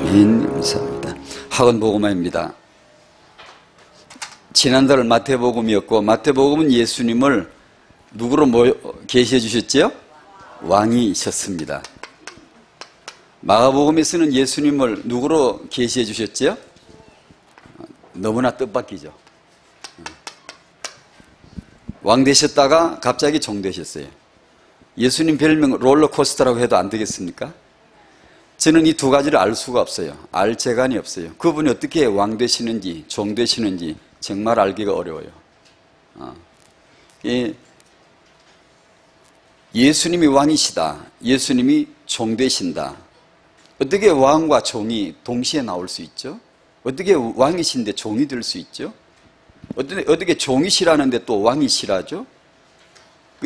아멘. 감사합니다. 학원 복음화입니다. 지난달 마태복음이었고, 마태복음은 예수님을 누구로 계시해 주셨지요? 왕이셨습니다. 마가복음에서는 예수님을 누구로 계시해 주셨지요? 너무나 뜻밖이죠. 왕 되셨다가 갑자기 종 되셨어요. 예수님 별명 롤러코스터라고 해도 안 되겠습니까? 저는 이 두 가지를 알 수가 없어요. 알 재간이 없어요. 그분이 어떻게 왕 되시는지 종 되시는지 정말 알기가 어려워요. 예수님이 왕이시다, 예수님이 종 되신다. 어떻게 왕과 종이 동시에 나올 수 있죠? 어떻게 왕이신데 종이 될 수 있죠? 어떻게 종이시라는데 또 왕이시라죠?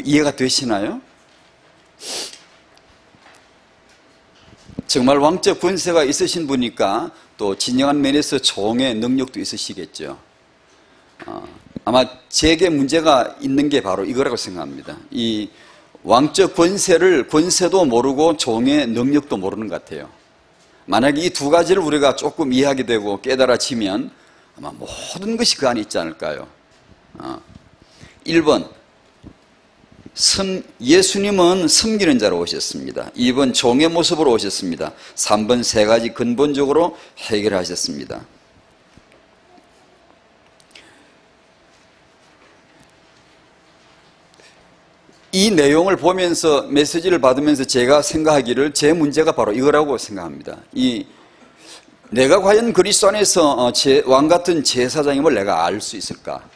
이해가 되시나요? 정말 왕적 권세가 있으신 분이니까 또 진정한 면에서 종의 능력도 있으시겠죠. 아마 제게 문제가 있는 게 바로 이거라고 생각합니다. 이 왕적 권세도 모르고 종의 능력도 모르는 것 같아요. 만약에 이 두 가지를 우리가 조금 이해하게 되고 깨달아지면 아마 모든 것이 그 안에 있지 않을까요? 1번, 예수님은 섬기는 자로 오셨습니다. 2번, 종의 모습으로 오셨습니다. 3번, 세 가지 근본적으로 해결하셨습니다. 이 내용을 보면서 메시지를 받으면서 제가 생각하기를 제 문제가 바로 이거라고 생각합니다. 내가 과연 그리스도 안에서 왕 같은 제사장임을 내가 알 수 있을까?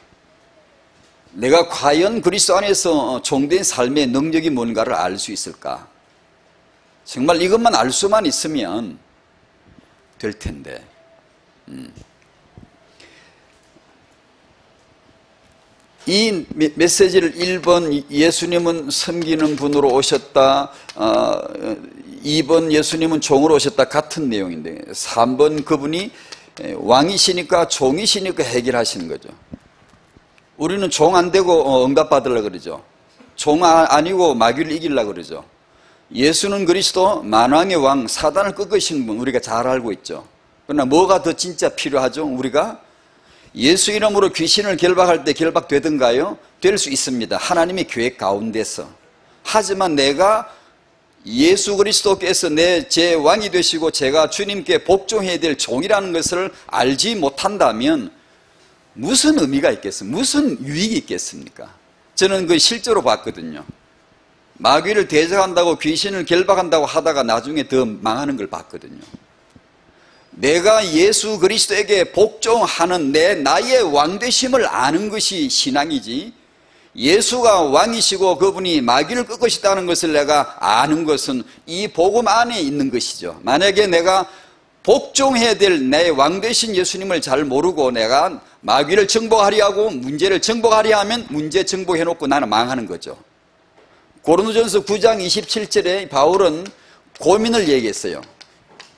내가 과연 그리스도 안에서 종된 삶의 능력이 뭔가를 알 수 있을까? 정말 이것만 알 수만 있으면 될 텐데. 이 메시지를 1번 예수님은 섬기는 분으로 오셨다, 2번 예수님은 종으로 오셨다 같은 내용인데 3번 그분이 왕이시니까 종이시니까 해결하시는 거죠. 우리는 종 안 되고 응답받으려고 그러죠. 종 아니고 마귀를 이기려고 그러죠. 예수는 그리스도 만왕의 왕 사단을 꺾으신 분 우리가 잘 알고 있죠. 그러나 뭐가 더 진짜 필요하죠? 우리가 예수 이름으로 귀신을 결박할 때 결박되던가요? 될 수 있습니다. 하나님의 계획 가운데서. 하지만 내가 예수 그리스도께서 제 왕이 되시고 제가 주님께 복종해야 될 종이라는 것을 알지 못한다면 무슨 의미가 있겠습니까? 무슨 유익이 있겠습니까? 저는 그 실제로 봤거든요. 마귀를 대적한다고 귀신을 결박한다고 하다가 나중에 더 망하는 걸 봤거든요. 내가 예수 그리스도에게 복종하는 나의 왕되심을 아는 것이 신앙이지, 예수가 왕이시고 그분이 마귀를 꺾으시다는 것을 내가 아는 것은 이 복음 안에 있는 것이죠. 만약에 내가 복종해야 될 내 왕되신 예수님을 잘 모르고 내가 마귀를 정복하려 하고 문제를 정복하려 하면 문제 정복해놓고 나는 망하는 거죠. 고린도전서 9장 27절에 바울은 고민을 얘기했어요.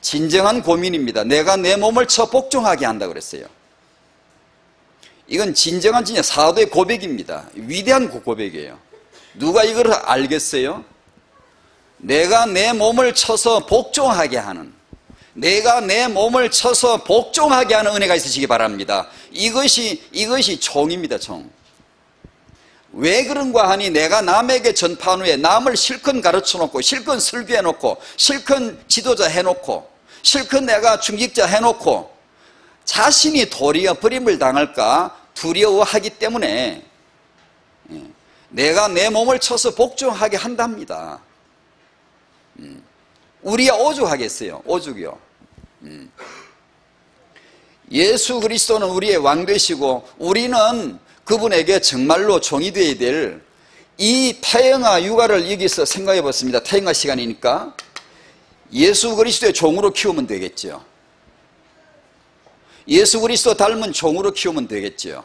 진정한 고민입니다. 내가 내 몸을 쳐 복종하게 한다고 그랬어요. 이건 진짜 사도의 고백입니다. 위대한 고백이에요. 누가 이걸 알겠어요? 내가 내 몸을 쳐서 복종하게 하는, 내가 내 몸을 쳐서 복종하게 하는 은혜가 있으시기 바랍니다. 이것이 종입니다. 종. 왜 그런가 하니 내가 남에게 전파한 후에 남을 실컷 가르쳐놓고 실컷 설교해놓고 실컷 지도자 해놓고 실컷 내가 중직자 해놓고 자신이 도리어 버림을 당할까 두려워하기 때문에 내가 내 몸을 쳐서 복종하게 한답니다. 우리야 오죽하겠어요. 오죽이요. 예수 그리스도는 우리의 왕 되시고 우리는 그분에게 정말로 종이 되어야 될 이 태영아 육아를 여기서 생각해 봤습니다. 태영아 시간이니까 예수 그리스도의 종으로 키우면 되겠죠. 예수 그리스도 닮은 종으로 키우면 되겠죠.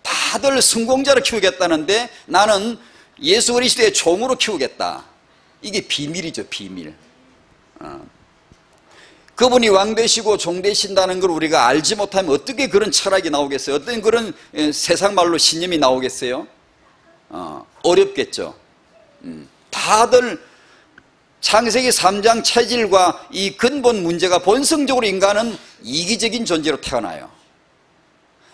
다들 성공자로 키우겠다는데 나는 예수 그리스도의 종으로 키우겠다. 이게 비밀이죠. 비밀. 그분이 왕 되시고 종 되신다는 걸 우리가 알지 못하면 어떻게 그런 철학이 나오겠어요? 어떤 그런 세상 말로 신념이 나오겠어요? 어렵겠죠. 다들 창세기 3장 체질과 이 근본 문제가 본성적으로 인간은 이기적인 존재로 태어나요.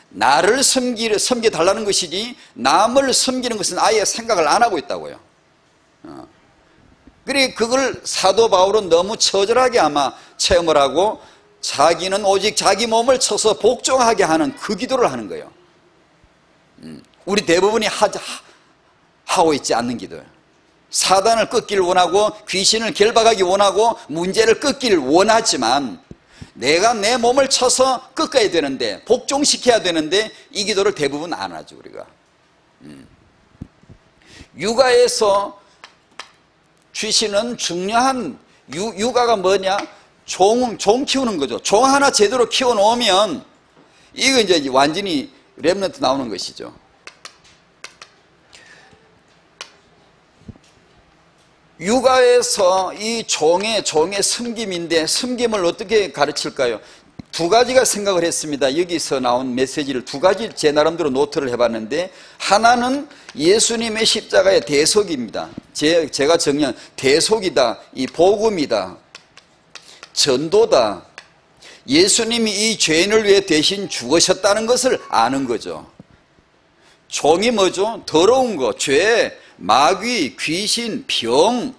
나를 섬겨달라는 것이지 남을 섬기는 것은 아예 생각을 안 하고 있다고요. 그래 그걸 사도 바울은 너무 처절하게 아마 체험을 하고 자기는 오직 자기 몸을 쳐서 복종하게 하는 그 기도를 하는 거예요. 우리 대부분이 하고 있지 않는 기도예요. 사단을 꺾기를 원하고 귀신을 결박하기 원하고 문제를 꺾기를 원하지만 내가 내 몸을 쳐서 꺾어야 되는데 복종시켜야 되는데 이 기도를 대부분 안 하죠 우리가. 육아에서 주시는 중요한 육아가 뭐냐? 종 키우는 거죠. 종 하나 제대로 키워놓으면 이거 이제 완전히 렘넌트 나오는 것이죠. 육아에서 이 종의 섬김인데 섬김을 어떻게 가르칠까요? 두 가지가 생각을 했습니다. 여기서 나온 메시지를 두 가지 제 나름대로 노트를 해봤는데 하나는 예수님의 십자가의 대속입니다. 제가 정리한 대속이다, 이 복음이다, 전도다. 예수님이 이 죄인을 위해 대신 죽으셨다는 것을 아는 거죠. 종이 뭐죠? 더러운 거, 죄, 마귀, 귀신, 병,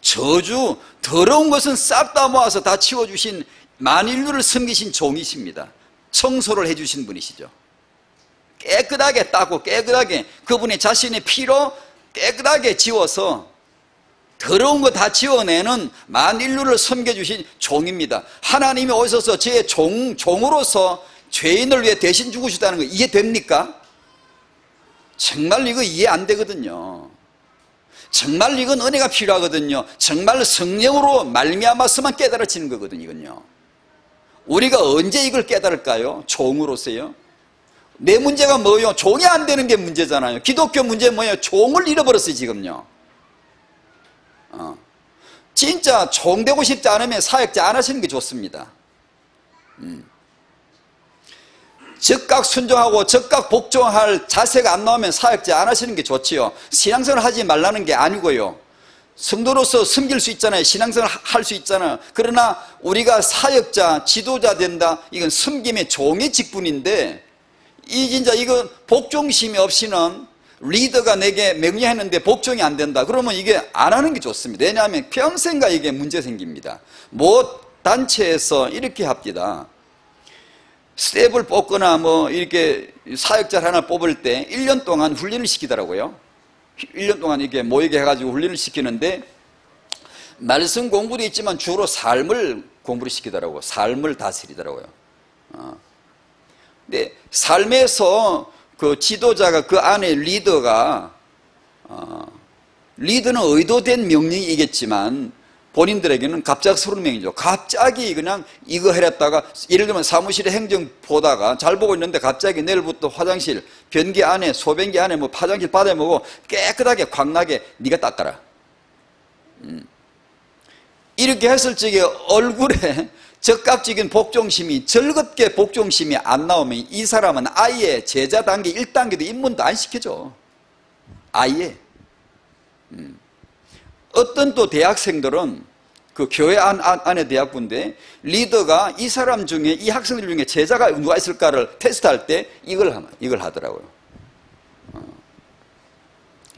저주, 더러운 것은 싹 다 모아서 다 치워주신 만인류를 섬기신 종이십니다. 청소를 해주신 분이시죠. 깨끗하게 닦고 깨끗하게 그분의 자신의 피로 깨끗하게 지워서 더러운 거 다 지워내는 만인류를 섬겨주신 종입니다. 하나님이 오셔서 제 종으로서 죄인을 위해 대신 죽으셨다는 거 이해됩니까? 정말 이거 이해 안 되거든요. 정말 이건 은혜가 필요하거든요. 정말 성령으로 말미암아서만 깨달아지는 거거든요. 이건요. 우리가 언제 이걸 깨달을까요? 종으로서요. 내 문제가 뭐예요? 종이 안 되는 게 문제잖아요. 기독교 문제 뭐예요? 종을 잃어버렸어요 지금요. 진짜 종 되고 싶지 않으면 사역자 안 하시는 게 좋습니다. 즉각 순종하고 즉각 복종할 자세가 안 나오면 사역자 안 하시는 게 좋지요. 신앙생활 하지 말라는 게 아니고요. 성도로서 섬길 수 있잖아요. 신앙생활 할 수 있잖아요. 그러나 우리가 사역자, 지도자 된다. 이건 섬김의 종의 직분인데 진짜 이거 복종심이 없이는 리더가 내게 명령했는데 복종이 안 된다. 그러면 이게 안 하는 게 좋습니다. 왜냐하면 평생가 이게 문제 생깁니다. 모 단체에서 이렇게 합니다. 스텝을 뽑거나 뭐 이렇게 사역자를 하나 뽑을 때 1년 동안 훈련을 시키더라고요. 1년 동안 이렇게 모이게 해가지고 훈련을 시키는데 말씀 공부도 있지만 주로 삶을 공부를 시키더라고요. 삶을 다스리더라고요. 근데 삶에서 그 지도자가 그 안에 리더가 리더는 의도된 명령이겠지만 본인들에게는 갑작스러운 명이죠. 갑자기 그냥 이거 해랬다가 예를 들면 사무실에 행정 보다가 잘 보고 있는데 갑자기 내일부터 화장실 변기 안에 소변기 안에 뭐 화장실 바닥에 뭐고 깨끗하게 광나게 네가 닦아라. 이렇게 했을 적에 얼굴에 적극적인 복종심이 즐겁게 복종심이 안 나오면 이 사람은 아예 제자 단계 1단계도 입문도 안 시켜줘. 아예. 어떤 또 대학생들은 그 교회 안에 대학부인데 리더가 이 사람 중에 이 학생들 중에 제자가 누가 있을까를 테스트할 때 이걸 하더라고요.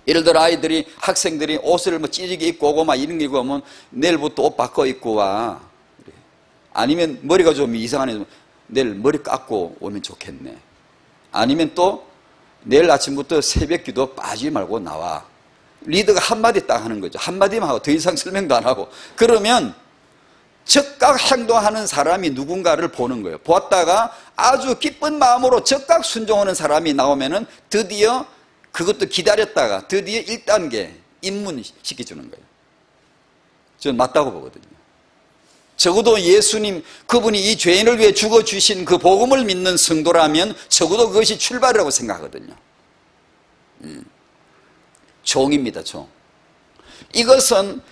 예를 들어 학생들이 옷을 뭐 찌르게 입고 오고 막 이런 게 입고 오면 내일부터 옷 바꿔 입고 와. 아니면 머리가 좀 이상하네. 내일 머리 깎고 오면 좋겠네. 아니면 또 내일 아침부터 새벽 기도 빠지지 말고 나와. 리더가 한마디 딱 하는 거죠. 한마디만 하고 더 이상 설명도 안 하고. 그러면 즉각 행동하는 사람이 누군가를 보는 거예요. 보았다가 아주 기쁜 마음으로 즉각 순종하는 사람이 나오면은 드디어 그것도 기다렸다가 드디어 1단계 입문시켜주는 거예요. 저는 맞다고 보거든요. 적어도 예수님 그분이 이 죄인을 위해 죽어주신 그 복음을 믿는 성도라면 적어도 그것이 출발이라고 생각하거든요. 종입니다. 종. 이것은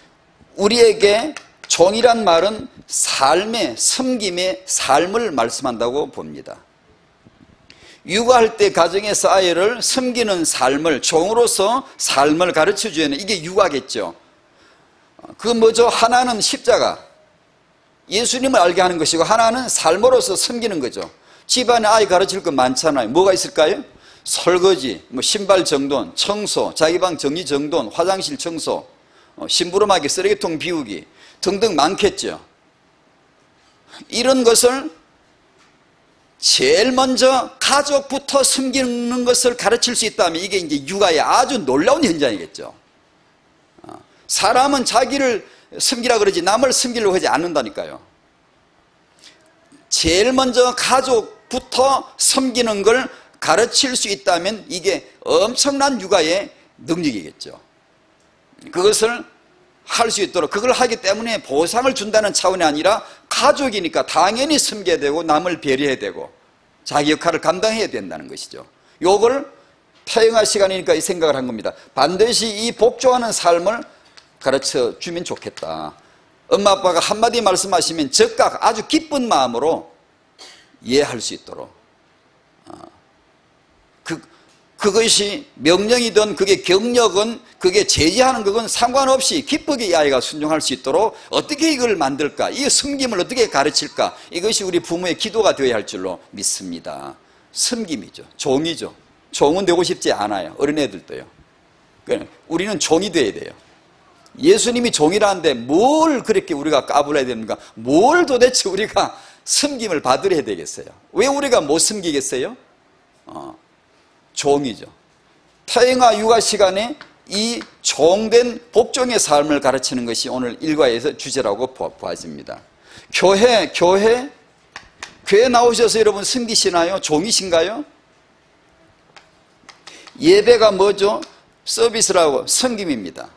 우리에게 종이란 말은 삶의 섬김의 삶을 말씀한다고 봅니다. 육아할 때 가정에서 아이를 섬기는 삶을 종으로서 삶을 가르쳐주는 이게 육아겠죠. 그 뭐죠? 하나는 십자가, 예수님을 알게 하는 것이고, 하나는 삶으로서 섬기는 거죠. 집안에 아이 가르칠 거 많잖아요. 뭐가 있을까요? 설거지, 뭐 신발 정돈, 청소, 자기 방 정리 정돈, 화장실 청소, 심부름하기, 쓰레기통 비우기 등등 많겠죠. 이런 것을 제일 먼저 가족부터 섬기는 것을 가르칠 수 있다면 이게 이제 육아의 아주 놀라운 현장이겠죠. 사람은 자기를 섬기라 그러지 남을 섬기려고 하지 않는다니까요. 제일 먼저 가족부터 섬기는 걸 가르칠 수 있다면 이게 엄청난 육아의 능력이겠죠. 그것을 할 수 있도록, 그걸 하기 때문에 보상을 준다는 차원이 아니라 가족이니까 당연히 섬겨야 되고 남을 배려해야 되고 자기 역할을 감당해야 된다는 것이죠. 요걸 태영아 시간이니까 이 생각을 한 겁니다. 반드시 이 복종하는 삶을 가르쳐 주면 좋겠다. 엄마 아빠가 한마디 말씀하시면 즉각 아주 기쁜 마음으로 이해할 수 있도록, 그것이 명령이든 그게 경력은 그게 제지하는 그건 상관없이 기쁘게 이 아이가 순종할 수 있도록 어떻게 이걸 만들까, 이 섬김을 어떻게 가르칠까, 이것이 우리 부모의 기도가 되어야 할 줄로 믿습니다. 섬김이죠. 종이죠. 종은 되고 싶지 않아요. 어린애들도요. 우리는 종이 되어야 돼요. 예수님이 종이라는데 뭘 그렇게 우리가 까불어야 되는가, 뭘 도대체 우리가 섬김을 받으려야 되겠어요? 왜 우리가 못 섬기겠어요? 종이죠. 태영아 육아 시간에 이 종된 복종의 삶을 가르치는 것이 오늘 일과에서 주제라고 보아집니다. 교회 나오셔서 여러분 섬기시나요? 종이신가요? 예배가 뭐죠? 서비스라고, 섬김입니다.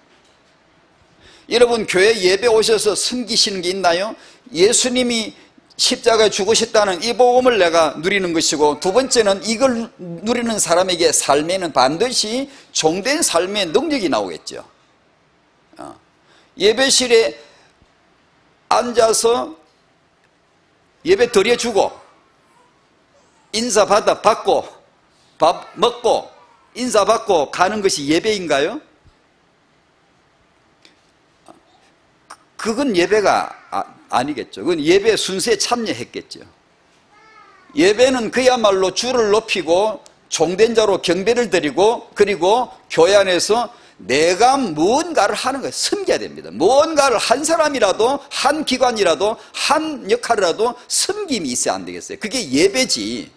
여러분 교회 예배 오셔서 섬기시는 게 있나요? 예수님이 십자가에 죽으셨다는 이 복음을 내가 누리는 것이고, 두 번째는 이걸 누리는 사람에게 삶에는 반드시 종된 삶의 능력이 나오겠죠. 예배실에 앉아서 예배 드려주고 인사받고 밥 먹고 인사받고 가는 것이 예배인가요? 그건 예배가 아니겠죠. 그건 예배 순서에 참여했겠죠. 예배는 그야말로 주를 높이고 종된 자로 경배를 드리고, 그리고 교회 안에서 내가 무언가를 하는 거예요. 섬겨야 됩니다. 무언가를 한 사람이라도, 한 기관이라도, 한 역할이라도 섬김이 있어야 안 되겠어요. 그게 예배지.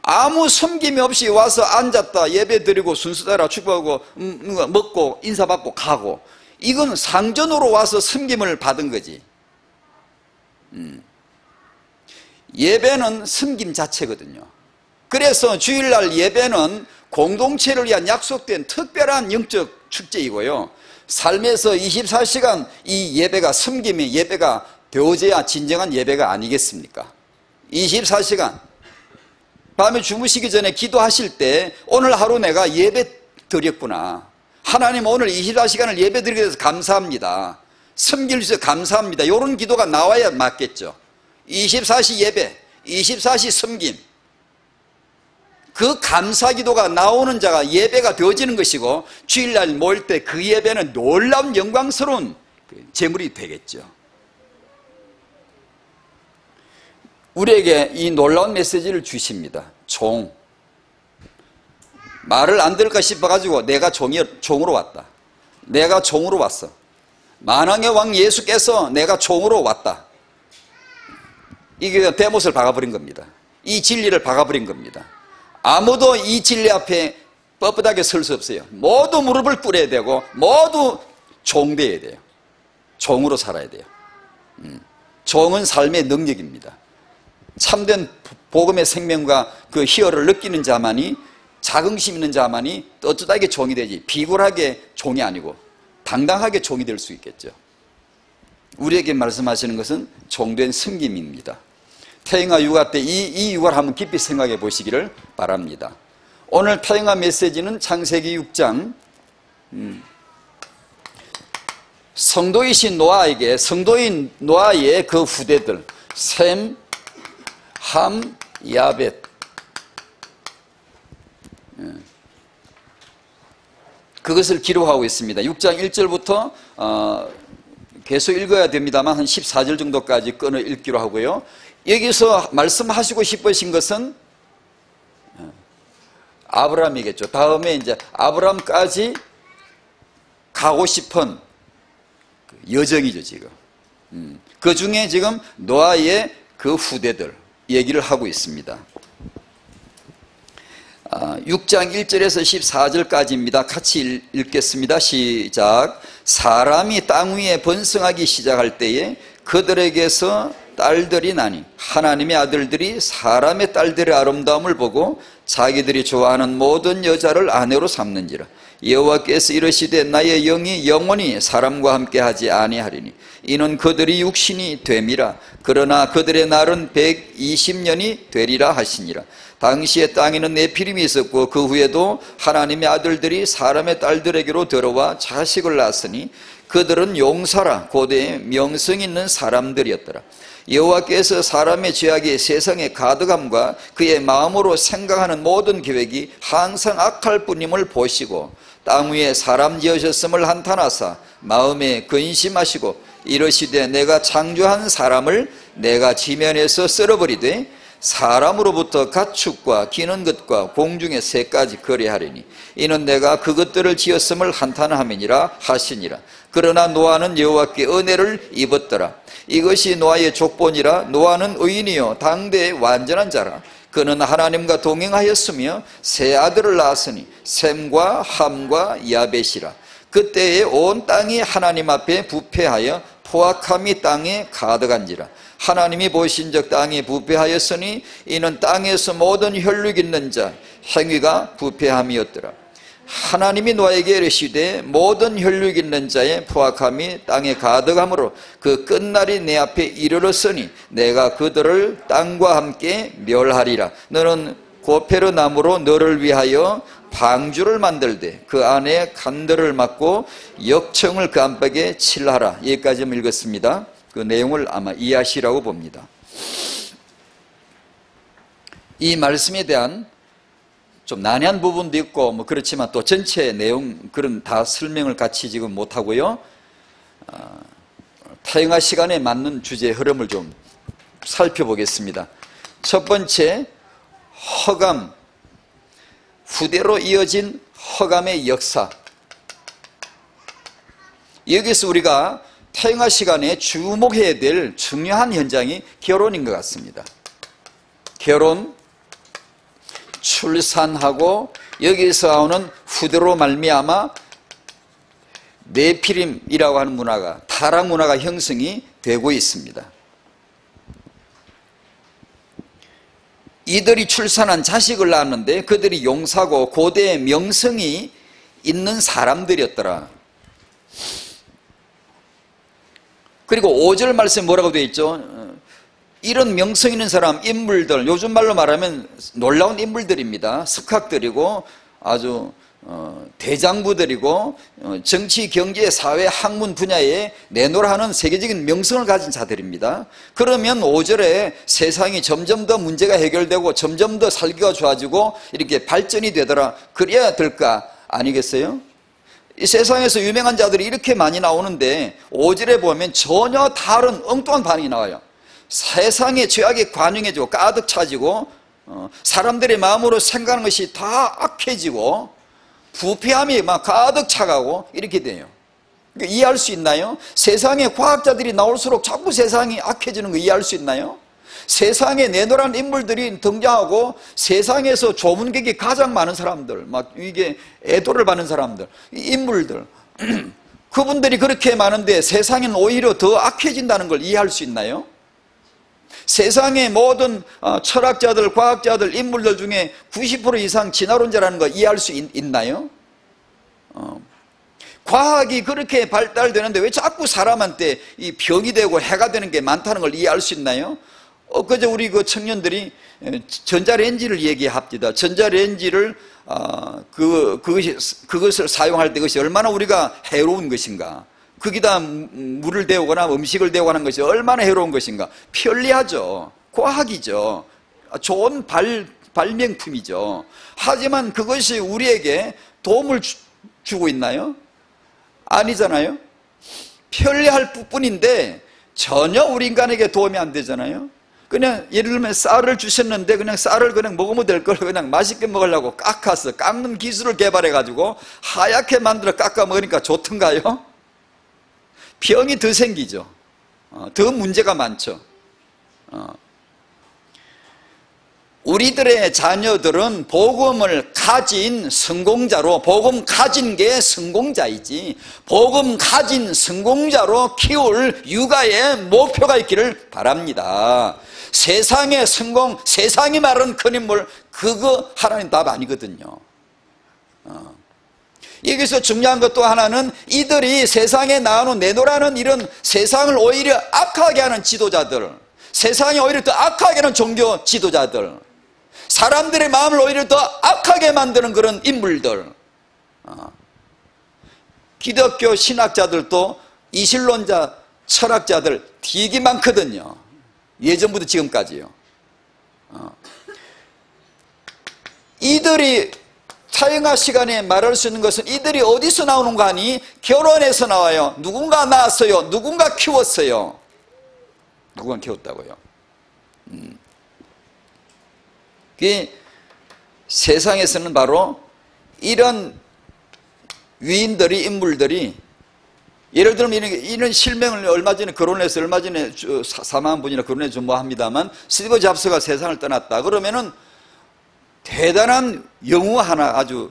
아무 섬김이 없이 와서 앉았다 예배 드리고 순서 따라 축복하고 먹고 인사받고 가고, 이건 상전으로 와서 섬김을 받은 거지. 예배는 섬김 자체거든요. 그래서 주일날 예배는 공동체를 위한 약속된 특별한 영적 축제이고요, 삶에서 24시간 이 예배가 섬김의 예배가 되어져야 진정한 예배가 아니겠습니까? 24시간 밤에 주무시기 전에 기도하실 때 오늘 하루 내가 예배 드렸구나, 하나님 오늘 24시간을 예배 드리게 돼서 감사합니다, 섬길 수 있어서 감사합니다, 이런 기도가 나와야 맞겠죠. 24시 예배, 24시 섬김, 그 감사 기도가 나오는 자가 예배가 되어지는 것이고, 주일날 모일 때 그 예배는 놀라운 영광스러운 제물이 되겠죠. 우리에게 이 놀라운 메시지를 주십니다. 종. 말을 안 들을까 싶어가지고 내가 종으로 왔다. 내가 종으로 왔어. 만왕의 왕 예수께서 내가 종으로 왔다. 이게 대못을 박아버린 겁니다. 이 진리를 박아버린 겁니다. 아무도 이 진리 앞에 뻣뻣하게 설 수 없어요. 모두 무릎을 꿇어야 되고 모두 종되어야 돼요. 종으로 살아야 돼요. 종은 삶의 능력입니다. 참된 복음의 생명과 그 희열을 느끼는 자만이, 자긍심 있는 자만이 떳떳하게 종이 되지, 비굴하게 종이 아니고 당당하게 종이 될 수 있겠죠. 우리에게 말씀하시는 것은 종된 섬김입니다. 태영아 육아 때 이 육아를 한번 깊이 생각해 보시기를 바랍니다. 오늘 태영아 메시지는 창세기 6장 성도이신 노아에게, 성도인 노아의 그 후대들 셈, 함, 야벳, 그것을 기록하고 있습니다. 6장 1절부터 계속 읽어야 됩니다만 한 14절 정도까지 끊어 읽기로 하고요. 여기서 말씀하시고 싶으신 것은 아브라함이겠죠. 다음에 이제 아브라함까지 가고 싶은 여정이죠, 지금. 그 중에 지금 노아의 그 후대들 얘기를 하고 있습니다. 6장 1절에서 14절까지입니다. 같이 읽겠습니다. 시작. 사람이 땅 위에 번성하기 시작할 때에 그들에게서 딸들이 나니 하나님의 아들들이 사람의 딸들의 아름다움을 보고 자기들이 좋아하는 모든 여자를 아내로 삼는지라. 여호와께서 이르시되 나의 영이 영원히 사람과 함께 하지 아니하리니 이는 그들이 육신이 됨이라. 그러나 그들의 날은 120년이 되리라 하시니라. 당시에 땅에는 네피림이 있었고 그 후에도 하나님의 아들들이 사람의 딸들에게로 들어와 자식을 낳았으니 그들은 용사라 고대에 명성 있는 사람들이었더라. 여호와께서 사람의 죄악이 세상에 가득함과 그의 마음으로 생각하는 모든 계획이 항상 악할 뿐임을 보시고 땅 위에 사람 지으셨음을 한탄하사 마음에 근심하시고 이르시되 내가 창조한 사람을 내가 지면에서 쓸어버리되 사람으로부터 가축과 기는 것과 공중의 새까지 거래하리니 이는 내가 그것들을 지었음을 한탄함이니라 하시니라. 그러나 노아는 여호와께 은혜를 입었더라. 이것이 노아의 족본이라. 노아는 의인이요 당대의 완전한 자라. 그는 하나님과 동행하였으며 세 아들을 낳았으니 셈과 함과 야벳이라. 그때에 온 땅이 하나님 앞에 부패하여 포악함이 땅에 가득한지라. 하나님이 보신즉 땅이 부패하였으니 이는 땅에서 모든 혈육 있는 자 행위가 부패함이었더라. 하나님이 노아에게 이르시되 모든 혈육 있는 자의 포악함이 땅에 가득함으로 그 끝날이 내 앞에 이르렀으니 내가 그들을 땅과 함께 멸하리라. 너는 고페르 나무로 너를 위하여 방주를 만들되 그 안에 간들을 막고 역청을 그 안팎에 칠하라. 여기까지 읽었습니다. 그 내용을 아마 이해하시라고 봅니다. 이 말씀에 대한 좀 난해한 부분도 있고 뭐 그렇지만 또 전체 내용 그런 다 설명을 같이 지금 못하고요. 타영화 시간에 맞는 주제의 흐름을 좀 살펴보겠습니다. 첫 번째, 허감, 후대로 이어진 허감의 역사. 여기서 우리가 타영화 시간에 주목해야 될 중요한 현장이 결혼인 것 같습니다. 결혼, 출산하고 여기서 나오는 후대로 말미암아 네피림이라고 하는 문화가, 타락 문화가 형성이 되고 있습니다. 이들이 출산한 자식을 낳았는데 그들이 용사고 고대의 명성이 있는 사람들이었더라. 그리고 5절 말씀에 뭐라고 되어 있죠? 이런 명성 있는 사람, 인물들, 요즘 말로 말하면 놀라운 인물들입니다. 석학들이고 아주 대장부들이고 정치, 경제, 사회, 학문 분야에 내노라하는 세계적인 명성을 가진 자들입니다. 그러면 5절에 세상이 점점 더 문제가 해결되고 점점 더 살기가 좋아지고 이렇게 발전이 되더라. 그래야 될까 아니겠어요? 이 세상에서 유명한 자들이 이렇게 많이 나오는데 5절에 보면 전혀 다른 엉뚱한 반응이 나와요. 세상의 죄악에 관영해지고 가득 차지고 사람들의 마음으로 생각하는 것이 다 악해지고 부패함이 막 가득 차가고 이렇게 돼요. 그러니까 이해할 수 있나요? 세상에 과학자들이 나올수록 자꾸 세상이 악해지는 거 이해할 수 있나요? 세상에 내노란 인물들이 등장하고 세상에서 조문객이 가장 많은 사람들, 막 이게 애도를 받는 사람들, 인물들, 그분들이 그렇게 많은데 세상은 오히려 더 악해진다는 걸 이해할 수 있나요? 세상의 모든 철학자들, 과학자들, 인물들 중에 90% 이상 진화론자라는 거 이해할 수 있나요? 과학이 그렇게 발달되는데 왜 자꾸 사람한테 이 병이 되고 해가 되는 게 많다는 걸 이해할 수 있나요? 그저 우리 그 청년들이 전자레인지를 얘기합니다. 전자레인지를 그것을 사용할 때 그것이 얼마나 우리가 해로운 것인가. 거기다 물을 데우거나 음식을 데우거나 하는 것이 얼마나 해로운 것인가. 편리하죠. 과학이죠. 좋은 발명품이죠. 하지만 그것이 우리에게 도움을 주고 있나요? 아니잖아요. 편리할 뿐인데 전혀 우리 인간에게 도움이 안 되잖아요. 그냥 예를 들면 쌀을 주셨는데 그냥 쌀을 그냥 먹으면 될 걸 그냥 맛있게 먹으려고 깎아서 깎는 기술을 개발해 가지고 하얗게 만들어 깎아 먹으니까 좋던가요? 병이 더 생기죠. 더 문제가 많죠. 우리들의 자녀들은 복음을 가진 성공자로, 복음 가진 게 성공자이지, 복음 가진 성공자로 키울 육아의 목표가 있기를 바랍니다. 세상의 성공, 세상이 말하는 큰 인물, 그거 하나님 답 아니거든요. 여기서 중요한 것 또 하나는 이들이 세상에 나오는 내놓으라는 이런 세상을 오히려 악하게 하는 지도자들, 세상이 오히려 더 악하게 하는 종교 지도자들, 사람들의 마음을 오히려 더 악하게 만드는 그런 인물들, 기독교 신학자들도 이신론자 철학자들 되게 많거든요. 예전부터 지금까지요. 이들이 사형아 시간에 말할 수 있는 것은 이들이 어디서 나오는가 하니 결혼해서 나와요. 누군가 낳았어요. 누군가 키웠어요. 누군가 키웠다고요. 그게 세상에서는 바로 이런 위인들이, 인물들이, 예를 들면 이런 실명을 얼마 전에 결혼해서 얼마 전에 사망한 분이나 결혼해서 뭐 합니다만, 스티브 잡스가 세상을 떠났다 그러면은 대단한 영웅 하나, 아주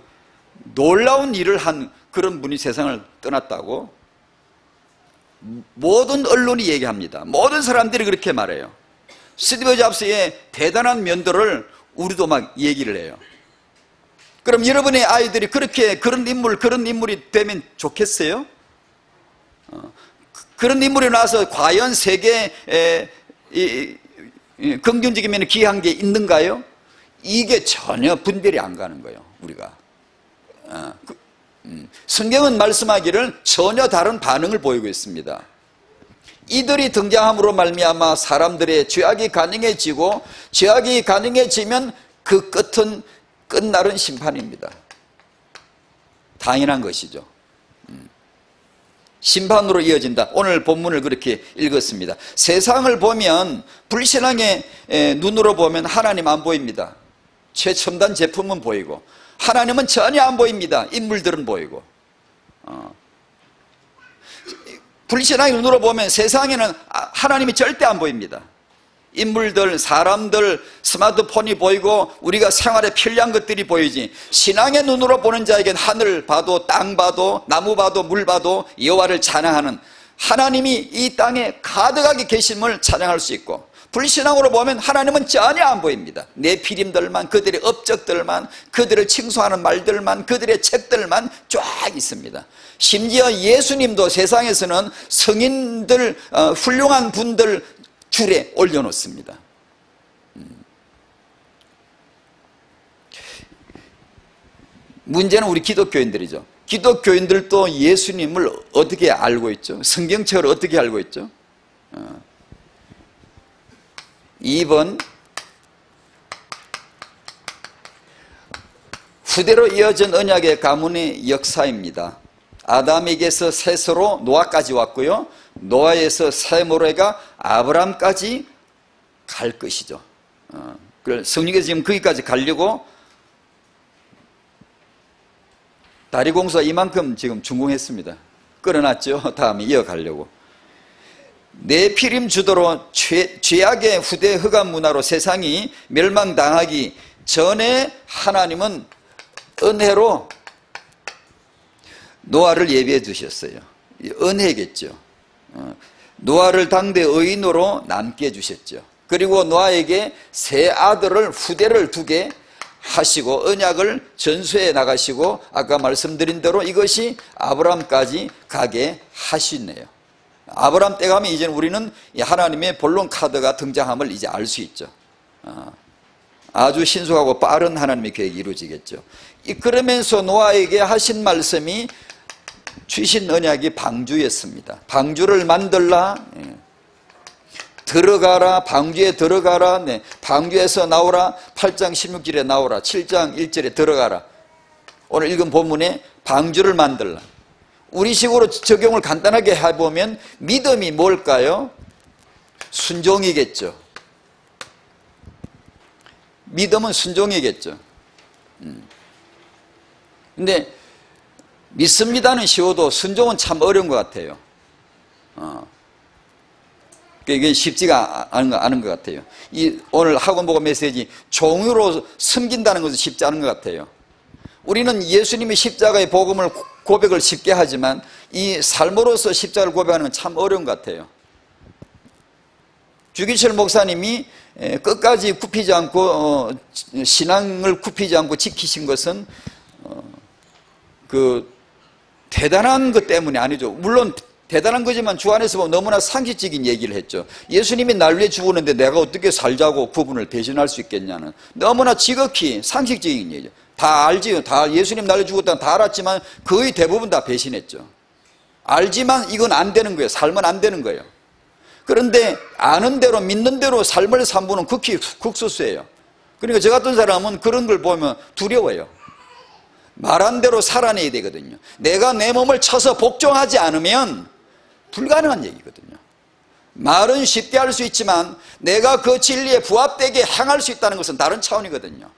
놀라운 일을 한 그런 분이 세상을 떠났다고 모든 언론이 얘기합니다. 모든 사람들이 그렇게 말해요. 스티브 잡스의 대단한 면도를 우리도 막 얘기를 해요. 그럼 여러분의 아이들이 그렇게 그런 인물이 되면 좋겠어요? 그런 인물이 나와서 과연 세계에 긍정적인 면에 기여한 게 있는가요? 이게 전혀 분별이 안 가는 거예요, 우리가. 성경은 말씀하기를 전혀 다른 반응을 보이고 있습니다. 이들이 등장함으로 말미암아 사람들의 죄악이 가능해지고, 죄악이 가능해지면 그 끝날은 심판입니다. 당연한 것이죠. 심판으로 이어진다. 오늘 본문을 그렇게 읽었습니다. 세상을 보면, 불신앙의 눈으로 보면 하나님 안 보입니다. 최첨단 제품은 보이고 하나님은 전혀 안 보입니다. 인물들은 보이고. 불신앙의 눈으로 보면 세상에는 하나님이 절대 안 보입니다. 인물들, 사람들, 스마트폰이 보이고 우리가 생활에 편리한 것들이 보이지, 신앙의 눈으로 보는 자에겐 하늘 봐도 땅 봐도 나무 봐도 물 봐도 여호와를 찬양하는 하나님이 이 땅에 가득하게 계심을 찬양할 수 있고, 불신앙으로 보면 하나님은 전혀 안 보입니다. 네피림들만, 그들의 업적들만, 그들을 칭송하는 말들만, 그들의 책들만 쫙 있습니다. 심지어 예수님도 세상에서는 성인들, 훌륭한 분들 줄에 올려놓습니다. 문제는 우리 기독교인들이죠. 기독교인들도 예수님을 어떻게 알고 있죠? 성경책을 어떻게 알고 있죠? 2번, 후대로 이어진 언약의 가문의 역사입니다. 아담에게서 셋으로 노아까지 왔고요, 노아에서 세모레가 아브람까지 갈 것이죠. 성령께서 지금 거기까지 가려고 다리공사 이만큼 지금 준공했습니다. 끌어놨죠. 다음에 이어가려고. 네피림 주도로 죄악의 후대 흑암 문화로 세상이 멸망당하기 전에 하나님은 은혜로 노아를 예비해 두셨어요. 은혜겠죠. 노아를 당대 의인으로 남게 해주셨죠. 그리고 노아에게 세 아들을, 후대를 두게 하시고 언약을 전수해 나가시고, 아까 말씀드린 대로 이것이 아브람까지 가게 하시네요. 아브람 때 가면 이제 우리는 하나님의 본론 카드가 등장함을 이제 알 수 있죠. 아주 신속하고 빠른 하나님의 계획이 이루어지겠죠. 그러면서 노아에게 하신 말씀이, 주신 언약이 방주였습니다. 방주를 만들라, 들어가라, 방주에 들어가라, 네, 방주에서 나오라, 8장 16절에 나오라, 7장 1절에 들어가라. 오늘 읽은 본문에 방주를 만들라. 우리식으로 적용을 간단하게 해보면 믿음이 뭘까요? 순종이겠죠. 믿음은 순종이겠죠. 근데 믿습니다는 쉬워도 순종은 참 어려운 것 같아요. 이게 쉽지가 않은 것 같아요. 오늘 학원 보고 메시지, 종으로 섬긴다는 것은 쉽지 않은 것 같아요. 우리는 예수님의 십자가의 복음을 고백을 쉽게 하지만 이 삶으로서 십자가를 고백하는 건 참 어려운 것 같아요. 주기철 목사님이 끝까지 굽히지 않고 신앙을 굽히지 않고 지키신 것은 그 대단한 것 때문이 아니죠. 물론 대단한 거지만 주 안에서 보면 너무나 상식적인 얘기를 했죠. 예수님이 날 위해 죽었는데 내가 어떻게 살자고 그분을 배신할 수 있겠냐는 너무나 지극히 상식적인 얘기죠. 다 알지요. 다 예수님 날 위해 죽었다는 다 알았지만 거의 대부분 다 배신했죠. 알지만 이건 안 되는 거예요. 삶은 안 되는 거예요. 그런데 아는 대로 믿는 대로 삶을 산 분은 극히 극소수예요. 그러니까 저 같은 사람은 그런 걸 보면 두려워요. 말한 대로 살아내야 되거든요. 내가 내 몸을 쳐서 복종하지 않으면 불가능한 얘기거든요. 말은 쉽게 할 수 있지만 내가 그 진리에 부합되게 행할 수 있다는 것은 다른 차원이거든요.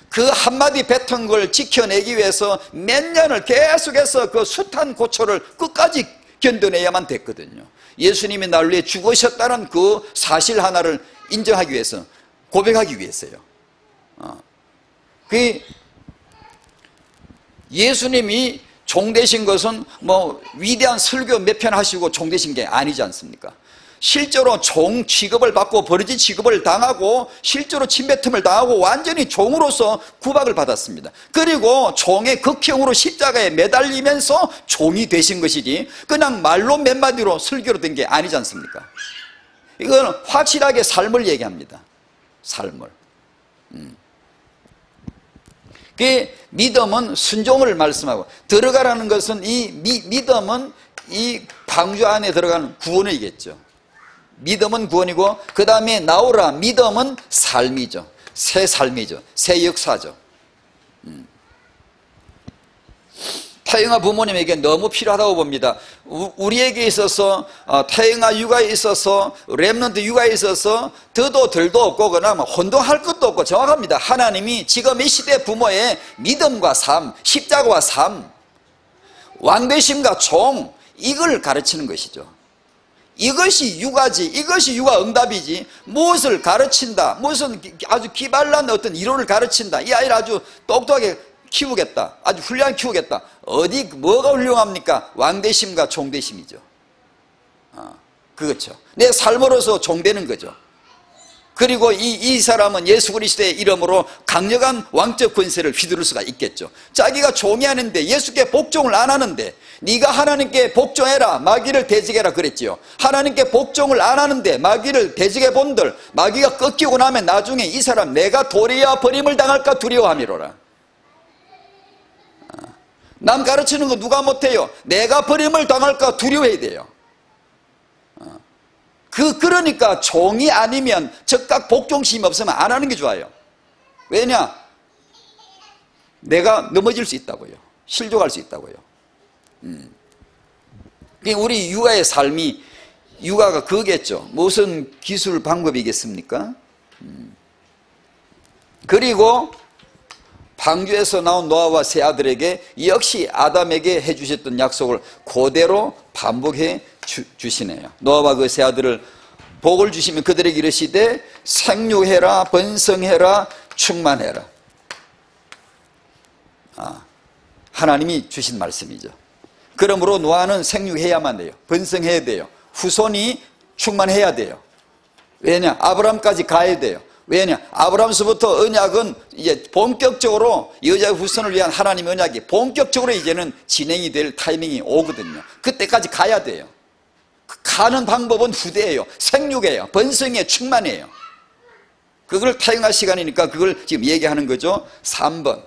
그 한마디 뱉은 걸 지켜내기 위해서 몇 년을 계속해서 그 숱한 고초를 끝까지 견뎌내야만 됐거든요. 예수님이 날 위해 죽으셨다는 그 사실 하나를 인정하기 위해서, 고백하기 위해서요. 그 예수님이 종 되신 것은 뭐 위대한 설교 몇 편 하시고 종 되신 게 아니지 않습니까? 실제로 종 취급을 받고 버러지 취급을 당하고 실제로 침뱉음을 당하고 완전히 종으로서 구박을 받았습니다. 그리고 종의 극형으로 십자가에 매달리면서 종이 되신 것이지 그냥 말로 몇 마디로 설교로 된 게 아니지 않습니까? 이건 확실하게 삶을 얘기합니다. 삶을. 그 믿음은 순종을 말씀하고, 들어가라는 것은 이 믿음은 이 방주 안에 들어가는 구원이겠죠. 믿음은 구원이고 그 다음에 나오라, 믿음은 삶이죠. 새 삶이죠. 새 역사죠. 태영아 부모님에게 너무 필요하다고 봅니다. 우리에게 있어서 태영아 육아에 있어서 렘넌트 육아에 있어서 더도 덜도 없고 그나마 혼동할 것도 없고 정확합니다. 하나님이 지금 이 시대 부모의 믿음과 삶, 십자가와 삶, 왕되심과 종, 이걸 가르치는 것이죠. 이것이 육아지, 이것이 육아 응답이지, 무엇을 가르친다, 무슨 아주 기발난 어떤 이론을 가르친다, 이 아이를 아주 똑똑하게 키우겠다, 아주 훌륭하게 키우겠다, 어디 뭐가 훌륭합니까? 왕되심과 종되심이죠. 그렇죠. 내 삶으로서 종되는 거죠. 그리고 이 사람은 예수 그리스도의 이름으로 강력한 왕적 권세를 휘두를 수가 있겠죠. 자기가 종이 아닌데, 예수께 복종을 안 하는데, 네가 하나님께 복종해라, 마귀를 대적해라 그랬지요. 하나님께 복종을 안 하는데 마귀를 대적해 본들, 마귀가 꺾이고 나면 나중에 이 사람 내가 도리어 버림을 당할까 두려워함이로라. 남 가르치는 거 누가 못해요? 내가 버림을 당할까 두려워해야 돼요. 그러니까 종이 아니면 즉각 복종심이 없으면 안 하는 게 좋아요. 왜냐? 내가 넘어질 수 있다고요. 실족할 수 있다고요. 우리 육아의 삶이, 육아가 그거겠죠. 무슨 기술 방법이겠습니까? 그리고 방주에서 나온 노아와 세 아들에게 역시 아담에게 해주셨던 약속을 그대로 반복해 주시네요. 노아와 그 세 아들을 복을 주시면 그들에게 이르시되 생육해라, 번성해라, 충만해라. 하나님이 주신 말씀이죠. 그러므로 노아는 생육해야만 돼요. 번성해야 돼요. 후손이 충만해야 돼요. 왜냐? 아브라함까지 가야 돼요. 왜냐? 아브라함서부터 언약은 이제 본격적으로 여자의 후손을 위한 하나님의 언약이 본격적으로 이제는 진행이 될 타이밍이 오거든요. 그때까지 가야 돼요. 가는 방법은 후대예요. 생육이에요. 번성이에요. 충만이에요. 그걸 타용할 시간이니까 그걸 지금 얘기하는 거죠. 3번.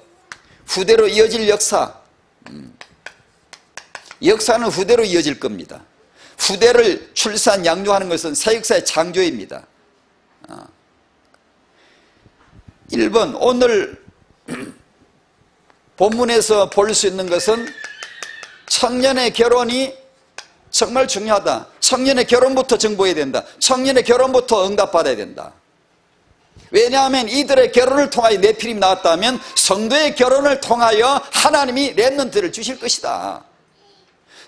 후대로 이어질 역사. 역사는 후대로 이어질 겁니다. 후대를 출산, 양육하는 것은 새 역사의 창조입니다. 1번, 오늘 본문에서 볼 수 있는 것은 청년의 결혼이 정말 중요하다. 청년의 결혼부터 정보해야 된다. 청년의 결혼부터 응답받아야 된다. 왜냐하면 이들의 결혼을 통하여 네피림이 나왔다면 성도의 결혼을 통하여 하나님이 렘넌트를 주실 것이다.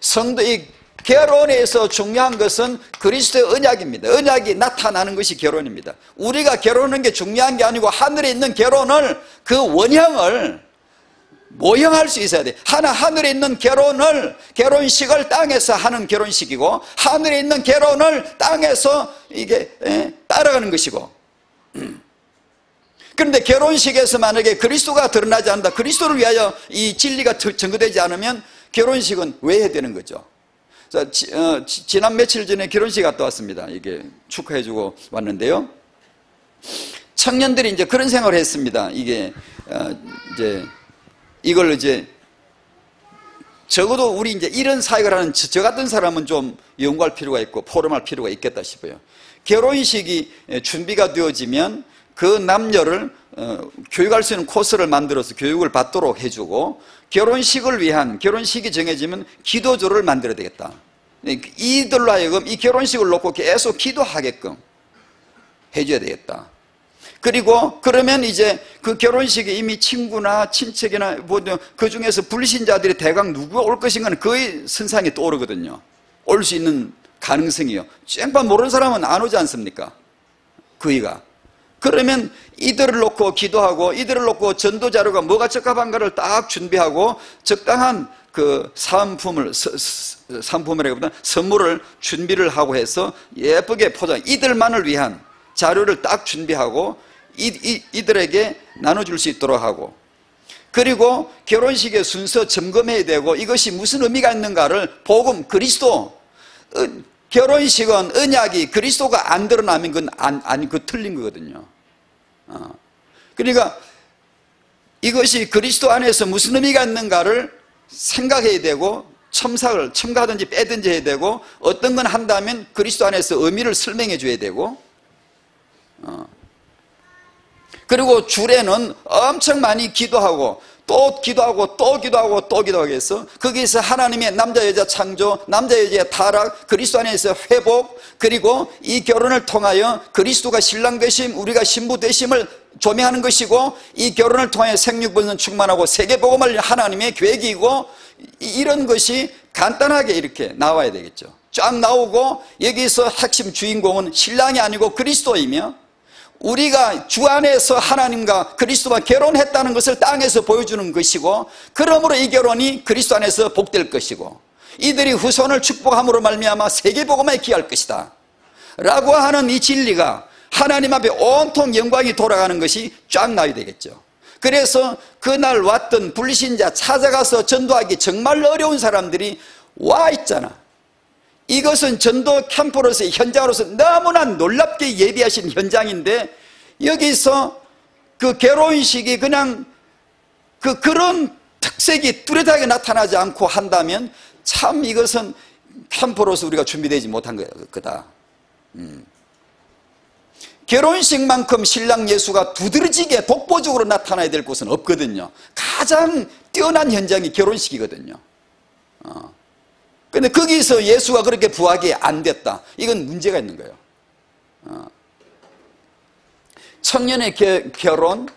성도의 결혼에서 중요한 것은 그리스도의 언약입니다. 언약이 나타나는 것이 결혼입니다. 우리가 결혼하는 게 중요한 게 아니고 하늘에 있는 결혼을, 그 원형을 모형할 수 있어야 돼. 하늘에 있는 결혼식을 땅에서 하는 결혼식이고, 하늘에 있는 결혼을 땅에서 이게 따라가는 것이고. 그런데 결혼식에서 만약에 그리스도가 드러나지 않는다, 그리스도를 위하여 이 진리가 증거되지 않으면 결혼식은 왜 해야 되는 거죠? 자, 지난 며칠 전에 결혼식 갔다 왔습니다. 이게 축하해주고 왔는데요. 청년들이 이제 그런 생각을 했습니다. 이걸 적어도 우리 이제 이런 사역을 하는 저 같은 사람은 좀 연구할 필요가 있고 포럼할 필요가 있겠다 싶어요. 결혼식이 준비가 되어지면 그 남녀를 교육할 수 있는 코스를 만들어서 교육을 받도록 해주고, 결혼식을 위한, 결혼식이 정해지면 기도조를 만들어야 되겠다. 이들로 하여금 이 결혼식을 놓고 계속 기도하게끔 해줘야 되겠다. 그리고 그러면 이제 그 결혼식에 이미 친구나 친척이나 그 중에서 불신자들이 대강 누구가 올 것인가는 거의 선상에 떠오르거든요. 올 수 있는 가능성이요. 쨍판 모르는 사람은 안 오지 않습니까? 거의가. 그러면 이들을 놓고 기도하고, 이들을 놓고 전도 자료가 뭐가 적합한가를 딱 준비하고, 적당한 그 상품이라기보다 선물을 준비를 하고 해서 예쁘게 포장, 이들만을 위한 자료를 딱 준비하고 이들에게 나눠줄 수 있도록 하고, 그리고 결혼식의 순서 점검해야 되고, 이것이 무슨 의미가 있는가를 복음, 그리스도, 결혼식은 언약이 그리스도가 안 드러나면 그건 틀린 거거든요. 그러니까 이것이 그리스도 안에서 무슨 의미가 있는가를 생각해야 되고, 첨가하든지 빼든지 해야 되고, 어떤 건 한다면 그리스도 안에서 의미를 설명해 줘야 되고, 그리고 주례는 엄청 많이 기도하고 또 기도하고 또 기도하고 또 기도하게 해서 거기에서 하나님의 남자 여자 창조, 남자 여자의 타락, 그리스도 안에서 회복, 그리고 이 결혼을 통하여 그리스도가 신랑 되심, 우리가 신부 되심을 조명하는 것이고, 이 결혼을 통하여 생육번선 충만하고 세계복음을 하나님의 계획이고, 이런 것이 간단하게 이렇게 나와야 되겠죠. 쫙 나오고, 여기서 핵심 주인공은 신랑이 아니고 그리스도이며, 우리가 주 안에서 하나님과 그리스도와 결혼했다는 것을 땅에서 보여주는 것이고, 그러므로 이 결혼이 그리스도 안에서 복될 것이고, 이들이 후손을 축복함으로 말미암아 세계복음에 기할 것이다 라고 하는 이 진리가 하나님 앞에 온통 영광이 돌아가는 것이 쫙 나와야 되겠죠. 그래서 그날 왔던 불신자 찾아가서 전도하기 정말 어려운 사람들이 와 있잖아. 이것은 전도 캠프로서의 현장으로서 너무나 놀랍게 예비하신 현장인데, 여기서 그 결혼식이 그냥 그런 특색이 뚜렷하게 나타나지 않고 한다면 참 이것은 캠프로서 우리가 준비되지 못한 거다. 결혼식만큼 신랑 예수가 두드러지게 독보적으로 나타나야 될 곳은 없거든요. 가장 뛰어난 현장이 결혼식이거든요. 근데 거기서 예수가 그렇게 부하게 안 됐다. 이건 문제가 있는 거예요. 청년의 결혼,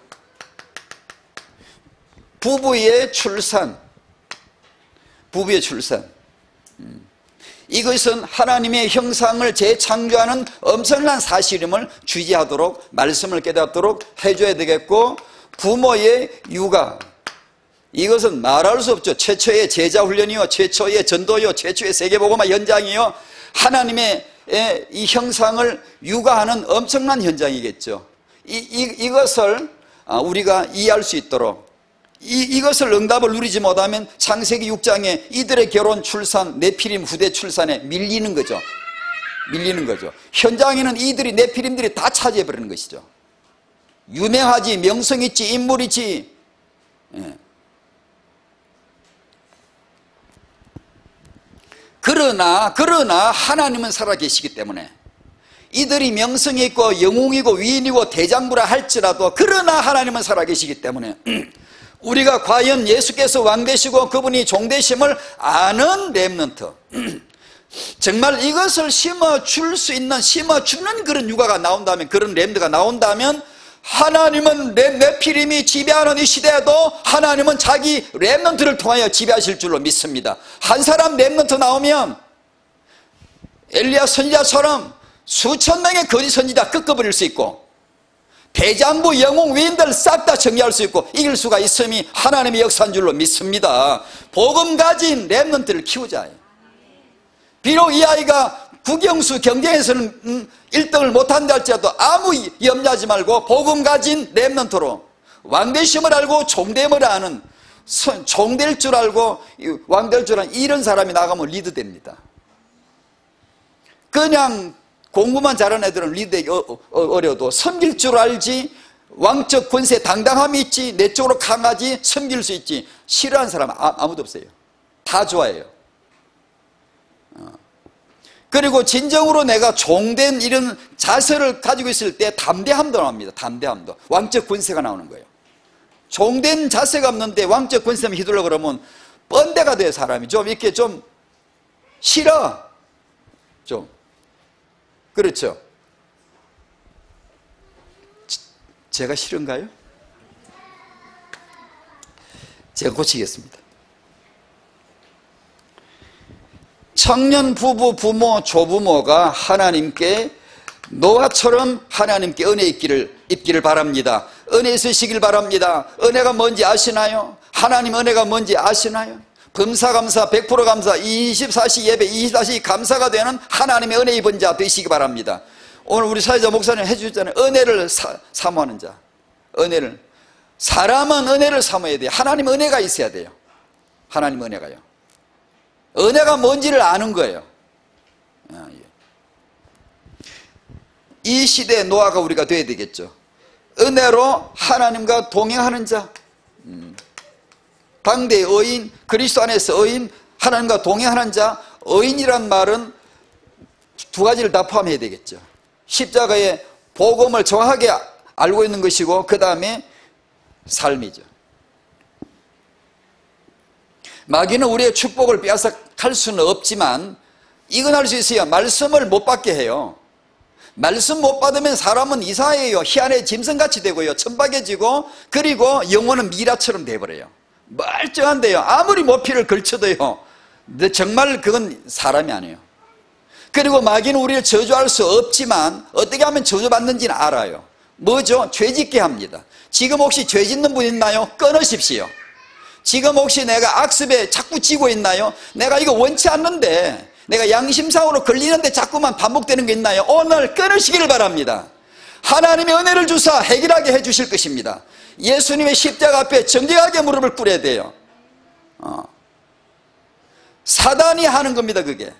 부부의 출산, 이것은 하나님의 형상을 재창조하는 엄청난 사실임을 주지하도록, 말씀을 깨닫도록 해줘야 되겠고, 부모의 육아, 이것은 말할 수 없죠. 최초의 제자훈련이요, 최초의 전도요, 최초의 세계복음화 현장이요, 하나님의 이 형상을 육아하는 엄청난 현장이겠죠. 이것을 우리가 이해할 수 있도록, 이것을 응답을 누리지 못하면 창세기 6장에 이들의 결혼, 출산, 네피림 후대 출산에 밀리는 거죠. 현장에는 이들이, 네피림들이 다 차지해버리는 것이죠. 유명하지, 명성있지, 인물이지. 그러나 하나님은 살아계시기 때문에, 이들이 명성이 있고 영웅이고 위인이고 대장부라 할지라도, 그러나 하나님은 살아계시기 때문에 우리가 과연 예수께서 왕 되시고 그분이 종 되심을 아는 렘넌트, 정말 이것을 심어줄 수 있는, 심어주는 그런 육아가 나온다면, 그런 렘넌트가 나온다면, 하나님은 네피림이 지배하는 이 시대에도 하나님은 자기 렘넌트를 통하여 지배하실 줄로 믿습니다. 한 사람 렘넌트 나오면 엘리야 선지자처럼 수천 명의 거짓 선지자 꺾어버릴 수 있고, 대장부 영웅 위인들 싹 다 정리할 수 있고 이길 수가 있음이 하나님의 역사인 줄로 믿습니다. 복음 가진 렘넌트를 키우자. 비록 이 아이가 국영수 경쟁에서는 1등을 못한다 할지라도 아무 염려하지 말고 복음 가진 렘넌트로, 왕되심을 알고 종됨을 아는, 종될 줄 알고 왕될 줄 아는 이런 사람이 나가면 리드됩니다. 그냥 공부만 잘하는 애들은 리드하기 어려도 섬길 줄 알지, 왕적 권세 당당함이 있지, 내적으로 강하지, 섬길 수 있지, 싫어하는 사람은 아무도 없어요. 다 좋아해요. 그리고 진정으로 내가 종된 이런 자세를 가지고 있을 때 담대함도 나옵니다. 담대함도. 왕적 권세가 나오는 거예요. 종된 자세가 없는데 왕적 권세만 휘둘러 그러면 뻔대가 돼요. 사람이 좀 이렇게 좀 싫어, 좀 그렇죠. 제가 싫은가요? 제가 고치겠습니다. 청년 부부, 부모, 조부모가 하나님께, 노아처럼 하나님께 은혜 입기를 바랍니다. 은혜 있으시길 바랍니다. 은혜가 뭔지 아시나요? 하나님 은혜가 뭔지 아시나요? 범사감사, 100% 감사, 24시 예배, 24시 감사가 되는 하나님의 은혜 입은 자 되시기 바랍니다. 오늘 우리 사회자 목사님 해주셨잖아요. 은혜를 사모하는 자. 은혜를. 사람은 은혜를 사모해야 돼요. 하나님 은혜가 있어야 돼요. 하나님 은혜가요. 은혜가 뭔지를 아는 거예요. 이 시대의 노아가 우리가 되어야 되겠죠. 은혜로 하나님과 동행하는 자, 당대의 의인, 그리스도 안에서 의인, 하나님과 동행하는 자. 의인이란 말은 두 가지를 다 포함해야 되겠죠. 십자가의 복음을 정확하게 알고 있는 것이고, 그 다음에 삶이죠. 마귀는 우리의 축복을 빼앗아갈 수는 없지만 이건 할 수 있어요. 말씀을 못 받게 해요. 말씀 못 받으면 사람은 이상해요. 희한의 짐승같이 되고요, 천박해지고, 그리고 영혼은 미라처럼 돼버려요. 멀쩡한데요, 아무리 모피를 걸쳐도요, 정말 그건 사람이 아니에요. 그리고 마귀는 우리를 저주할 수 없지만 어떻게 하면 저주받는지는 알아요. 뭐죠? 죄짓게 합니다. 지금 혹시 죄 짓는 분 있나요? 끊으십시오. 지금 혹시 내가 악습에 자꾸 지고 있나요? 내가 이거 원치 않는데, 내가 양심상으로 걸리는데 자꾸만 반복되는 게 있나요? 오늘 끊으시기를 바랍니다. 하나님의 은혜를 주사 해결하게 해주실 것입니다. 예수님의 십자가 앞에 정직하게 무릎을 꿇어야 돼요. 사단이 하는 겁니다. 그게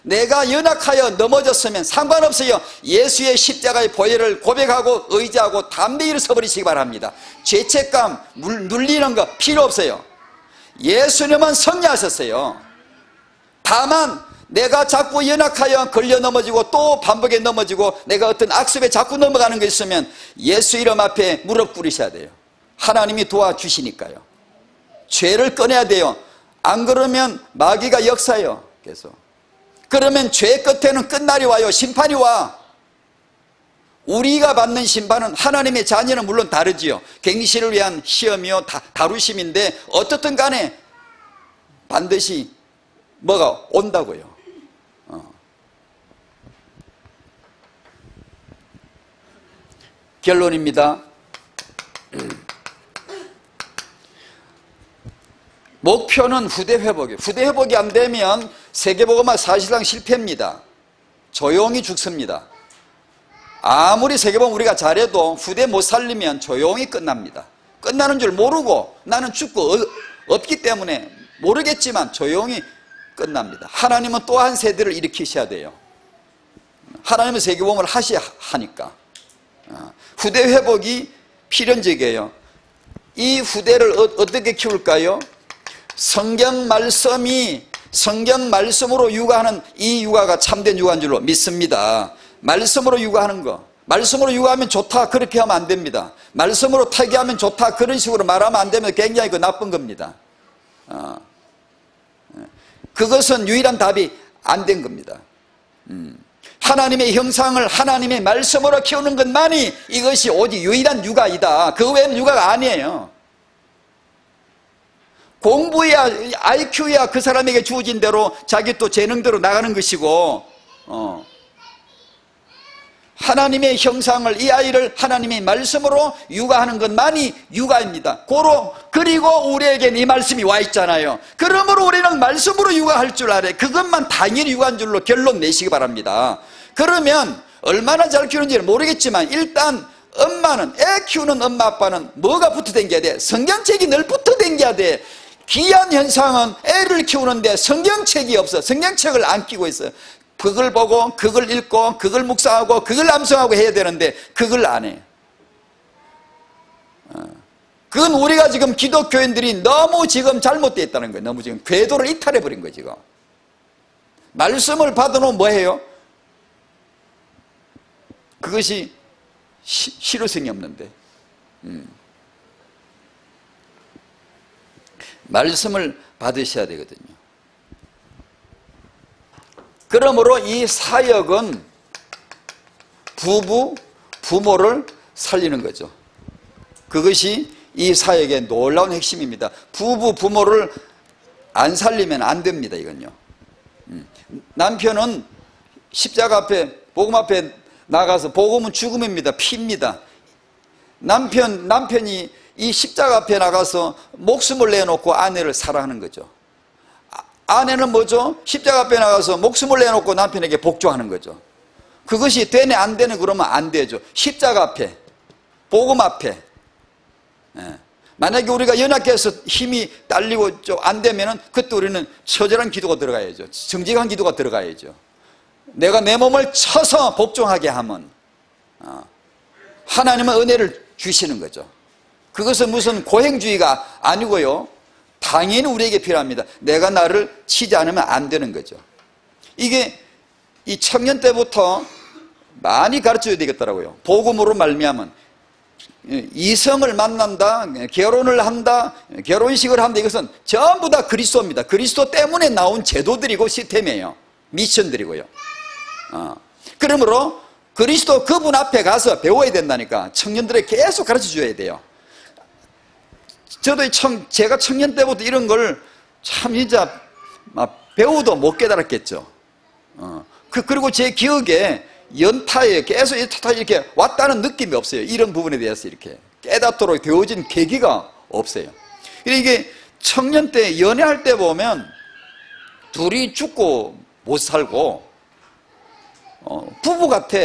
내가 연약하여 넘어졌으면 상관없어요. 예수의 십자가의 보혈을 고백하고 의지하고 담대히 일어서버리시기 바랍니다. 죄책감, 눌리는 거 필요 없어요. 예수님은 승리하셨어요. 다만 내가 자꾸 연약하여 걸려 넘어지고 또 반복에 넘어지고 내가 어떤 악습에 자꾸 넘어가는 게 있으면 예수 이름 앞에 무릎 꿇으셔야 돼요. 하나님이 도와주시니까요. 죄를 꺼내야 돼요. 안 그러면 마귀가 역사해요. 계속. 그러면 죄 끝에는 끝날이 와요. 심판이 와. 우리가 받는 심판은 하나님의 자녀는 물론 다르지요. 갱신을 위한 시험이요, 다루심인데 어떻든 간에 반드시 뭐가 온다고요. 결론입니다. 목표는 후대 회복이에요. 후대 회복이 안 되면 세계복음화 사실상 실패입니다. 조용히 죽습니다. 아무리 세계복음 우리가 잘해도 후대 못 살리면 조용히 끝납니다. 끝나는 줄 모르고 나는 죽고 없기 때문에 모르겠지만 조용히 끝납니다. 하나님은 또 한 세대를 일으키셔야 돼요. 하나님은 세계복음을 하니까. 후대 회복이 필연적이에요. 이 후대를 어떻게 키울까요? 성경 말씀으로 육아하는 이 육아가 참된 육아인 줄로 믿습니다. 말씀으로 육아하는 거, 말씀으로 육아하면 좋다 그렇게 하면 안 됩니다. 말씀으로 타기하면 좋다 그런 식으로 말하면 안 되면 굉장히 나쁜 겁니다. 그것은 유일한 답이 안 된 겁니다. 하나님의 형상을 하나님의 말씀으로 키우는 것만이 이것이 오직 유일한 육아이다. 그 외에는 육아가 아니에요. 공부야 IQ야 그 사람에게 주어진 대로 자기 또 재능대로 나가는 것이고, 하나님의 형상을, 이 아이를 하나님의 말씀으로 육아하는 것만이 육아입니다. 그리고 우리에겐 이 말씀이 와 있잖아요. 그러므로 우리는 말씀으로 육아할 줄 알아요. 그것만 당연히 육아인 줄로 결론 내시기 바랍니다. 그러면 얼마나 잘 키우는지는 모르겠지만 일단 엄마는, 애 키우는 엄마 아빠는 뭐가 붙어 댕겨야 돼? 성경책이 늘 붙어 댕겨야 돼. 귀한 현상은 애를 키우는데 성경책이 없어. 성경책을 안 끼고 있어요. 그걸 보고 그걸 읽고 그걸 묵상하고 그걸 암송하고 해야 되는데 그걸 안 해요. 그건 우리가 지금 기독교인들이 너무 지금 잘못되어 있다는 거예요. 너무 지금 궤도를 이탈해버린 거예요. 지금 말씀을 받아놓으면 뭐해요? 그것이 실효성이 없는데, 말씀을 받으셔야 되거든요. 그러므로 이 사역은 부모를 살리는 거죠. 그것이 이 사역의 놀라운 핵심입니다. 부모를 안 살리면 안 됩니다. 이건요. 남편은 십자가 앞에, 복음 앞에 나가서, 복음은 죽음입니다. 피입니다. 남편이 이 십자가 앞에 나가서 목숨을 내놓고 아내를 사랑하는 거죠. 아내는 뭐죠? 십자가 앞에 나가서 목숨을 내놓고 남편에게 복종하는 거죠. 그것이 되네 안 되네 그러면 안 되죠. 십자가 앞에, 복음 앞에. 만약에 우리가 연약해서 힘이 딸리고 안 되면은 그때 우리는 처절한 기도가 들어가야죠. 정직한 기도가 들어가야죠. 내가 내 몸을 쳐서 복종하게 하면 하나님은 은혜를 주시는 거죠. 그것은 무슨 고행주의가 아니고요, 당연히 우리에게 필요합니다. 내가 나를 치지 않으면 안 되는 거죠. 이게 이 청년 때부터 많이 가르쳐야 되겠더라고요. 복음으로 말미암은 이성을 만난다, 결혼을 한다, 결혼식을 한다, 이것은 전부 다 그리스도입니다. 그리스도 때문에 나온 제도들이고 시스템이에요. 미션들이고요. 그러므로 그리스도 그분 앞에 가서 배워야 된다니까. 청년들에게 계속 가르쳐 줘야 돼요. 저도 제가 청년 때부터 이런 걸 참 진짜 배우도 못 깨달았겠죠. 그리고 제 기억에 연타에 계속 이렇게 왔다는 느낌이 없어요. 이런 부분에 대해서 이렇게 깨닫도록 되어진 계기가 없어요. 이게 청년 때 연애할 때 보면 둘이 죽고 못 살고 부부 같아.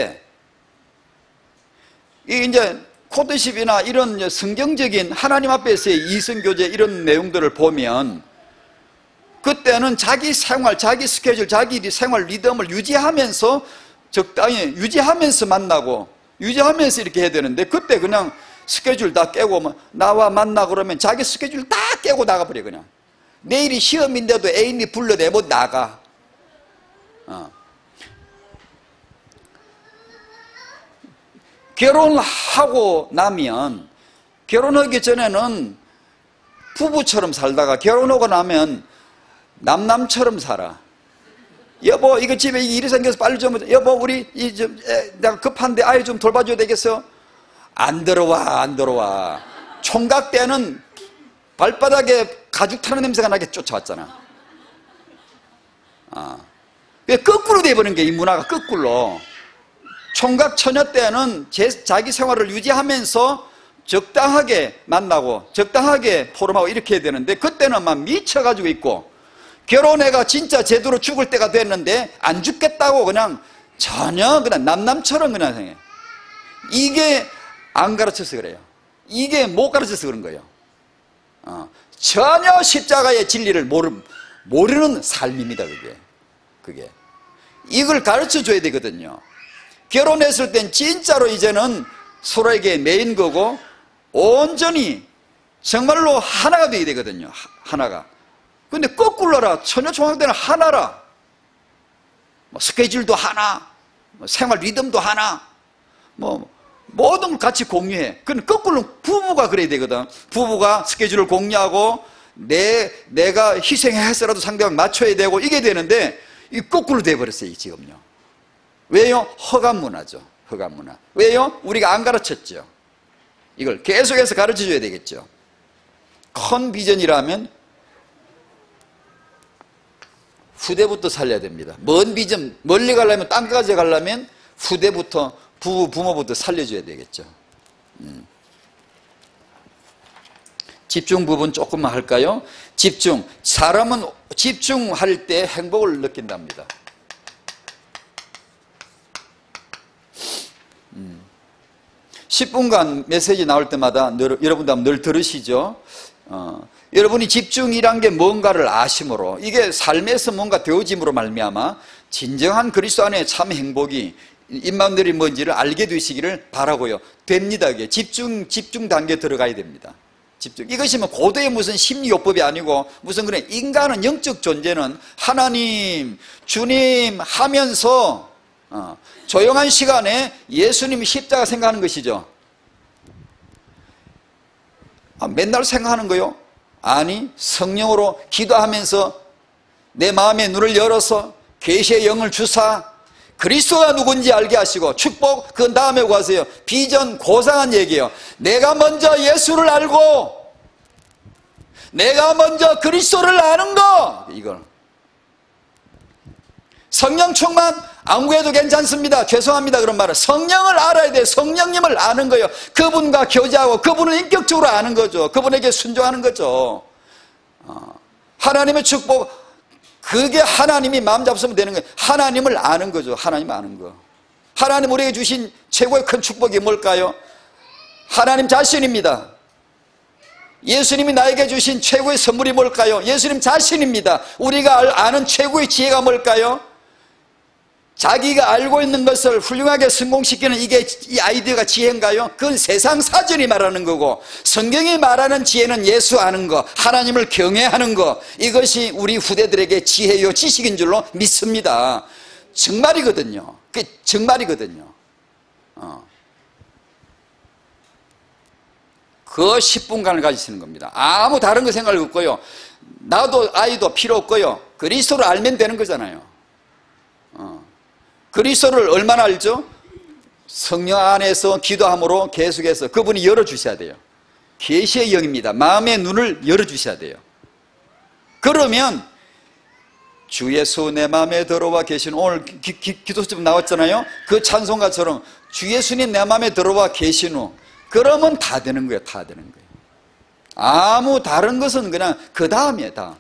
이제 코드십이나 이런 성경적인 하나님 앞에서의 이성교제 이런 내용들을 보면 그때는 자기 생활, 자기 스케줄, 자기 생활 리듬을 유지하면서 적당히 유지하면서 만나고 유지하면서 이렇게 해야 되는데, 그때 그냥 스케줄 다 깨고 나와 만나 그러면 자기 스케줄 다 깨고 나가버려. 그냥 내일이 시험인데도 애인이 불러내고 나가. 결혼하고 나면, 결혼하기 전에는 부부처럼 살다가 결혼하고 나면 남남처럼 살아. 여보, 이거 집에 일이 생겨서 빨리 좀, 여보, 우리 내가 급한데 아이 좀 돌봐줘야 되겠어? 안 들어와. 총각 때는 발바닥에 가죽 타는 냄새가 나게 쫓아왔잖아. 거꾸로 돼버린 게 이 문화가 거꾸로. 총각 처녀 때는 자기 생활을 유지하면서 적당하게 만나고 적당하게 포럼하고 이렇게 해야 되는데, 그때는 막 미쳐가지고 있고, 결혼해가 진짜 제대로 죽을 때가 됐는데 안 죽겠다고 그냥 전혀 그냥 남남처럼 그냥 생해. 이게 안 가르쳐서 그래요. 이게 못 가르쳐서 그런 거예요. 전혀 십자가의 진리를 모르는 삶입니다. 그게 이걸 가르쳐 줘야 되거든요. 결혼했을 땐 진짜로 이제는 서로에게 매인 거고 온전히 정말로 하나가 돼야 되거든요. 하나가. 근데 거꾸로라. 처녀 총각 때는 하나라. 스케줄도 하나, 생활 리듬도 하나, 모든 걸 같이 공유해. 그건 거꾸로 부부가 그래야 되거든. 부부가 스케줄을 공유하고 내가 희생해서라도 상대방 맞춰야 되고 이게 되는데 이 거꾸로 돼버렸어요 지금요. 왜요? 허감 문화죠. 허감 문화. 왜요? 우리가 안 가르쳤죠. 이걸 계속해서 가르쳐줘야 되겠죠. 큰 비전이라면 후대부터 살려야 됩니다. 먼 비전, 멀리 가려면, 땅까지 가려면 후대부터, 부모부터 살려줘야 되겠죠. 집중 부분 조금만 할까요? 집중. 사람은 집중할 때 행복을 느낀답니다. 10분간 메시지 나올 때마다 여러분도 늘 들으시죠? 여러분이 집중이란 게 뭔가를 아심으로, 이게 삶에서 뭔가 되어짐으로 말미암아 진정한 그리스도 안에 참 행복이 임마누엘이 뭔지를 알게 되시기를 바라고요. 됩니다. 이게 집중 단계에 들어가야 됩니다. 집중. 이것이 고도의 무슨 심리요법이 아니고 무슨 그래. 인간은 영적 존재는 하나님, 주님 하면서 조용한 시간에 예수님이 십자가 생각하는 것이죠. 맨날 생각하는 거요? 아니, 성령으로 기도하면서 내 마음의 눈을 열어서 계시의 영을 주사 그리스도가 누군지 알게 하시고 축복, 그 다음에 가세요. 비전, 고상한 얘기예요. 내가 먼저 예수를 알고 내가 먼저 그리스도를 아는 거, 이걸. 성령 충만 안 구해도 괜찮습니다. 죄송합니다. 그런 말은 성령을 알아야 돼요. 성령님을 아는 거예요. 그분과 교제하고 그분을 인격적으로 아는 거죠. 그분에게 순종하는 거죠. 하나님의 축복, 그게 하나님이 마음 잡수면 되는 거예요. 하나님을 아는 거죠. 하나님 아는 거. 하나님 우리에게 주신 최고의 큰 축복이 뭘까요? 하나님 자신입니다. 예수님이 나에게 주신 최고의 선물이 뭘까요? 예수님 자신입니다. 우리가 아는 최고의 지혜가 뭘까요? 자기가 알고 있는 것을 훌륭하게 성공시키는 이 아이디어가 지혜인가요? 그건 세상 사전이 말하는 거고, 성경이 말하는 지혜는 예수 아는 거, 하나님을 경외하는 거, 이것이 우리 후대들에게 지혜요 지식인 줄로 믿습니다. 정말이거든요. 그게 정말이거든요. 그 10분간을 가지시는 겁니다. 아무 다른 거 생각을 없고요. 나도 아이도 필요 없고요. 그리스도를 알면 되는 거잖아요. 그리스도를 얼마나 알죠? 성령 안에서 기도함으로 계속해서 그분이 열어주셔야 돼요. 계시의 영입니다. 마음의 눈을 열어주셔야 돼요. 그러면 주 예수 내 마음에 들어와 계신, 오늘 기도처럼 나왔잖아요. 그 찬송가처럼 주 예수님 내 마음에 들어와 계신 후, 그러면 다 되는 거예요. 다 되는 거예요. 아무 다른 것은 그냥 그 다음에 다.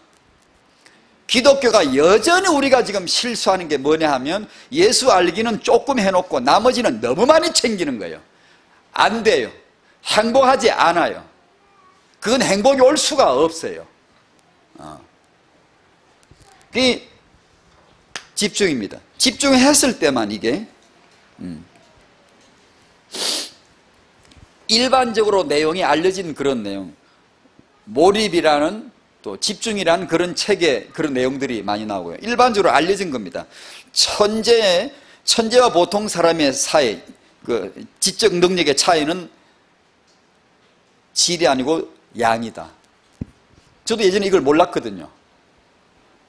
기독교가 여전히 우리가 지금 실수하는 게 뭐냐 하면 예수 알기는 조금 해놓고 나머지는 너무 많이 챙기는 거예요. 안 돼요. 행복하지 않아요. 그건 행복이 올 수가 없어요. 그게 집중입니다. 집중했을 때만 이게 일반적으로 내용이 알려진 그런 내용, 몰입이라는 또 집중이라는 그런 책에 그런 내용들이 많이 나오고요. 일반적으로 알려진 겁니다. 천재와 보통 사람의 사이, 그 지적 능력의 차이는 질이 아니고 양이다. 저도 예전에 이걸 몰랐거든요.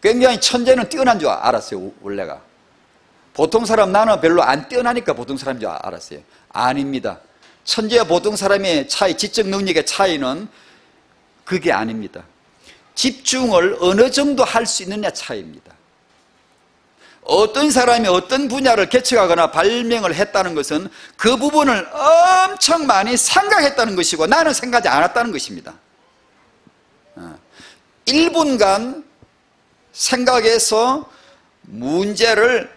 굉장히 천재는 뛰어난 줄 알았어요. 원래가. 보통 사람, 나는 별로 안 뛰어나니까 보통 사람인 줄 알았어요. 아닙니다. 천재와 보통 사람의 차이, 지적 능력의 차이는 그게 아닙니다. 집중을 어느 정도 할 수 있느냐 차이입니다. 어떤 사람이 어떤 분야를 개척하거나 발명을 했다는 것은 그 부분을 엄청 많이 생각했다는 것이고 나는 생각하지 않았다는 것입니다. 1분간 생각해서 문제를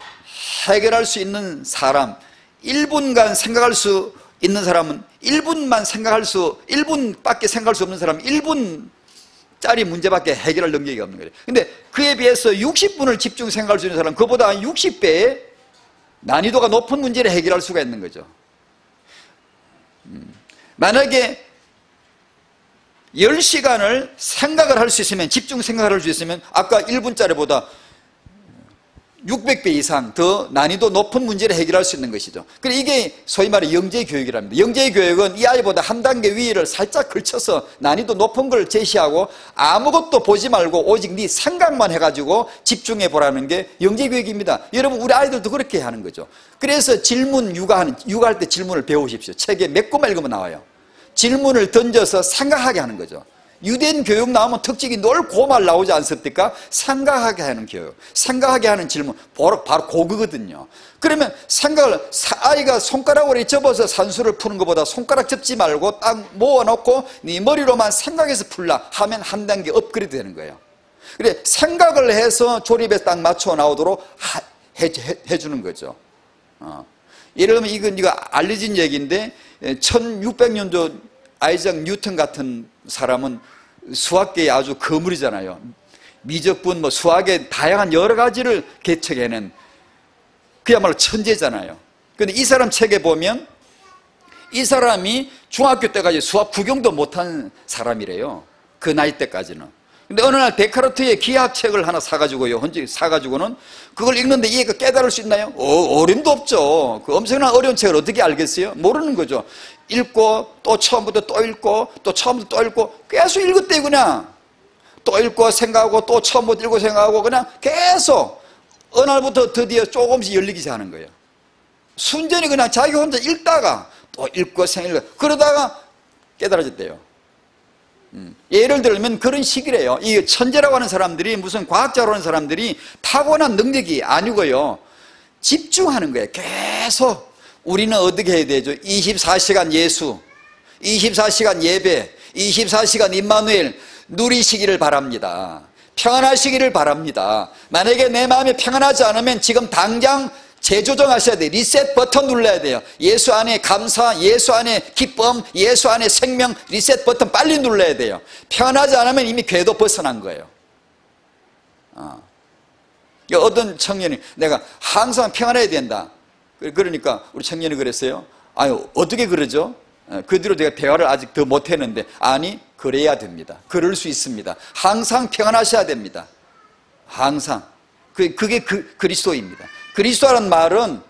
해결할 수 있는 사람, 1분간 생각할 수 있는 사람은 1분밖에 생각할 수 없는 사람은 1분짜리 문제밖에 해결할 능력이 없는 거예요. 근데 그에 비해서 60분을 집중 생각할 수 있는 사람은 그보다 60배의 난이도가 높은 문제를 해결할 수가 있는 거죠. 만약에 10시간을 생각을 할 수 있으면, 집중 생각을 할 수 있으면 아까 1분짜리보다 600배 이상 더 난이도 높은 문제를 해결할 수 있는 것이죠. 그래서 이게 소위 말해 영재교육이랍니다. 영재교육은 이 아이보다 한 단계 위를 살짝 걸쳐서 난이도 높은 걸 제시하고 아무것도 보지 말고 오직 네 생각만 해가지고 집중해 보라는 게 영재교육입니다. 여러분, 우리 아이들도 그렇게 하는 거죠. 그래서 질문 육아할 때 질문을 배우십시오. 책에 몇 코만 읽으면 나와요. 질문을 던져서 생각하게 하는 거죠. 유대인 교육 나오면 특징이 늘 그 말 나오지 않습니까? 생각하게 하는 교육, 생각하게 하는 질문, 바로 그거거든요. 그러면 아이가 손가락으로 접어서 산수를 푸는 것보다 손가락 접지 말고 딱 모아놓고 네 머리로만 생각해서 풀라 하면 한 단계 업그레이드 되는 거예요. 그래, 생각을 해서 조립에 딱 맞춰 나오도록 해주는 거죠. 예를 들면 이거 알려진 얘기인데 1600년도 아이작 뉴턴 같은 사람은 수학계의 아주 거물이잖아요. 미적분, 수학의 다양한 여러 가지를 개척해낸 그야말로 천재잖아요. 그런데 이 사람 책에 보면 이 사람이 중학교 때까지 수학 구경도 못한 사람이래요. 그 나이 때까지는. 근데 어느 날 데카르트의 기하책을 하나 사가지고요. 사가지고는 그걸 읽는데 이해가 깨달을 수 있나요? 어림도 없죠. 그 엄청난 어려운 책을 어떻게 알겠어요? 모르는 거죠. 읽고 또 처음부터 또 읽고 또 처음부터 또 읽고 계속 읽었대요. 그냥 또 읽고 생각하고 또 처음부터 읽고 생각하고 그냥 계속 어느 날부터 드디어 조금씩 열리기 시작하는 거예요. 순전히 그냥 자기 혼자 읽다가 또 읽고 생각하고 그러다가 깨달아졌대요. 예를 들면 그런 식이래요. 이 천재라고 하는 사람들이 무슨 과학자라고 하는 사람들이 타고난 능력이 아니고요. 집중하는 거예요. 계속. 우리는 어떻게 해야 되죠? 24시간 예수, 24시간 예배, 24시간 임마누엘 누리시기를 바랍니다. 평안하시기를 바랍니다. 만약에 내 마음이 평안하지 않으면 지금 당장 재조정하셔야 돼요. 리셋 버튼 눌러야 돼요. 예수 안에 감사, 예수 안에 기쁨, 예수 안에 생명, 리셋 버튼 빨리 눌러야 돼요. 평안하지 않으면 이미 궤도 벗어난 거예요. 어떤 청년이 내가 항상 평안해야 된다. 그러니까 우리 청년이 그랬어요. 아유, 어떻게 그러죠? 그 뒤로 제가 대화를 아직 더 못했는데, 아니, 그래야 됩니다. 그럴 수 있습니다. 항상 평안하셔야 됩니다. 항상. 그게 그리스도입니다. 그리스도라는 말은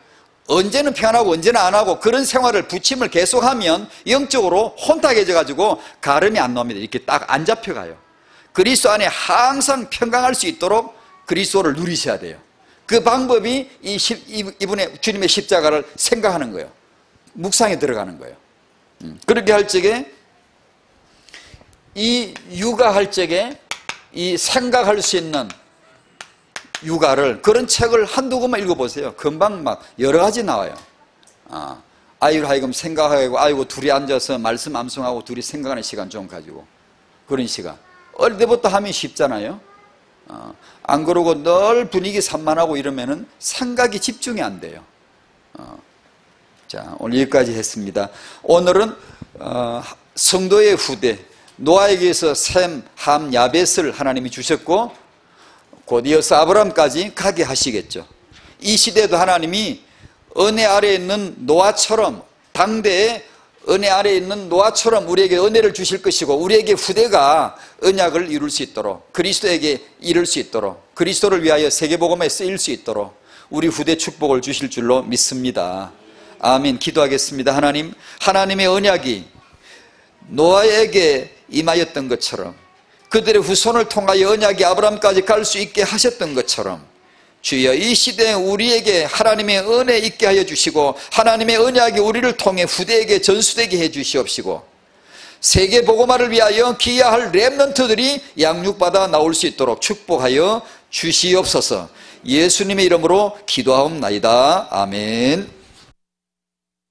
언제는 평안하고 언제는 안 하고 그런 생활을 부침을 계속하면 영적으로 혼탁해져가지고 가름이 안 나옵니다. 이렇게 딱 안 잡혀가요. 그리스도 안에 항상 평강할 수 있도록 그리스도를 누리셔야 돼요. 그 방법이 이분의 주님의 십자가를 생각하는 거예요. 묵상에 들어가는 거예요. 그렇게 할 적에 이 육아할 적에 이 생각할 수 있는 육아를 그런 책을 한두 권만 읽어보세요. 금방 막 여러 가지 나와요. 아이를 하여금 생각하고 아이고 둘이 앉아서 말씀 암송하고 둘이 생각하는 시간 좀 가지고 그런 시간 어릴 때부터 하면 쉽잖아요. 안 그러고 늘 분위기 산만하고 이러면은 생각이 집중이 안 돼요. 자, 오늘 여기까지 했습니다. 오늘은 성도의 후대 노아에게서 셈, 함, 야벳을 하나님이 주셨고 곧 이어서 아브라함까지 가게 하시겠죠. 이 시대도 하나님이 은혜 아래에 있는 노아처럼 당대에 은혜 아래에 있는 노아처럼 우리에게 은혜를 주실 것이고 우리에게 후대가 언약을 이룰 수 있도록 그리스도에게 이룰 수 있도록 그리스도를 위하여 세계복음에 쓰일 수 있도록 우리 후대 축복을 주실 줄로 믿습니다. 아멘. 기도하겠습니다. 하나님, 하나님의 언약이 노아에게 임하였던 것처럼 그들의 후손을 통하여 언약이 아브라함까지 갈 수 있게 하셨던 것처럼 주여 이 시대에 우리에게 하나님의 은혜 있게 하여 주시고 하나님의 언약이 우리를 통해 후대에게 전수되게 해 주시옵시고 세계 복음화를 위하여 기여할 렘넌트들이 양육받아 나올 수 있도록 축복하여 주시옵소서. 예수님의 이름으로 기도하옵나이다. 아멘.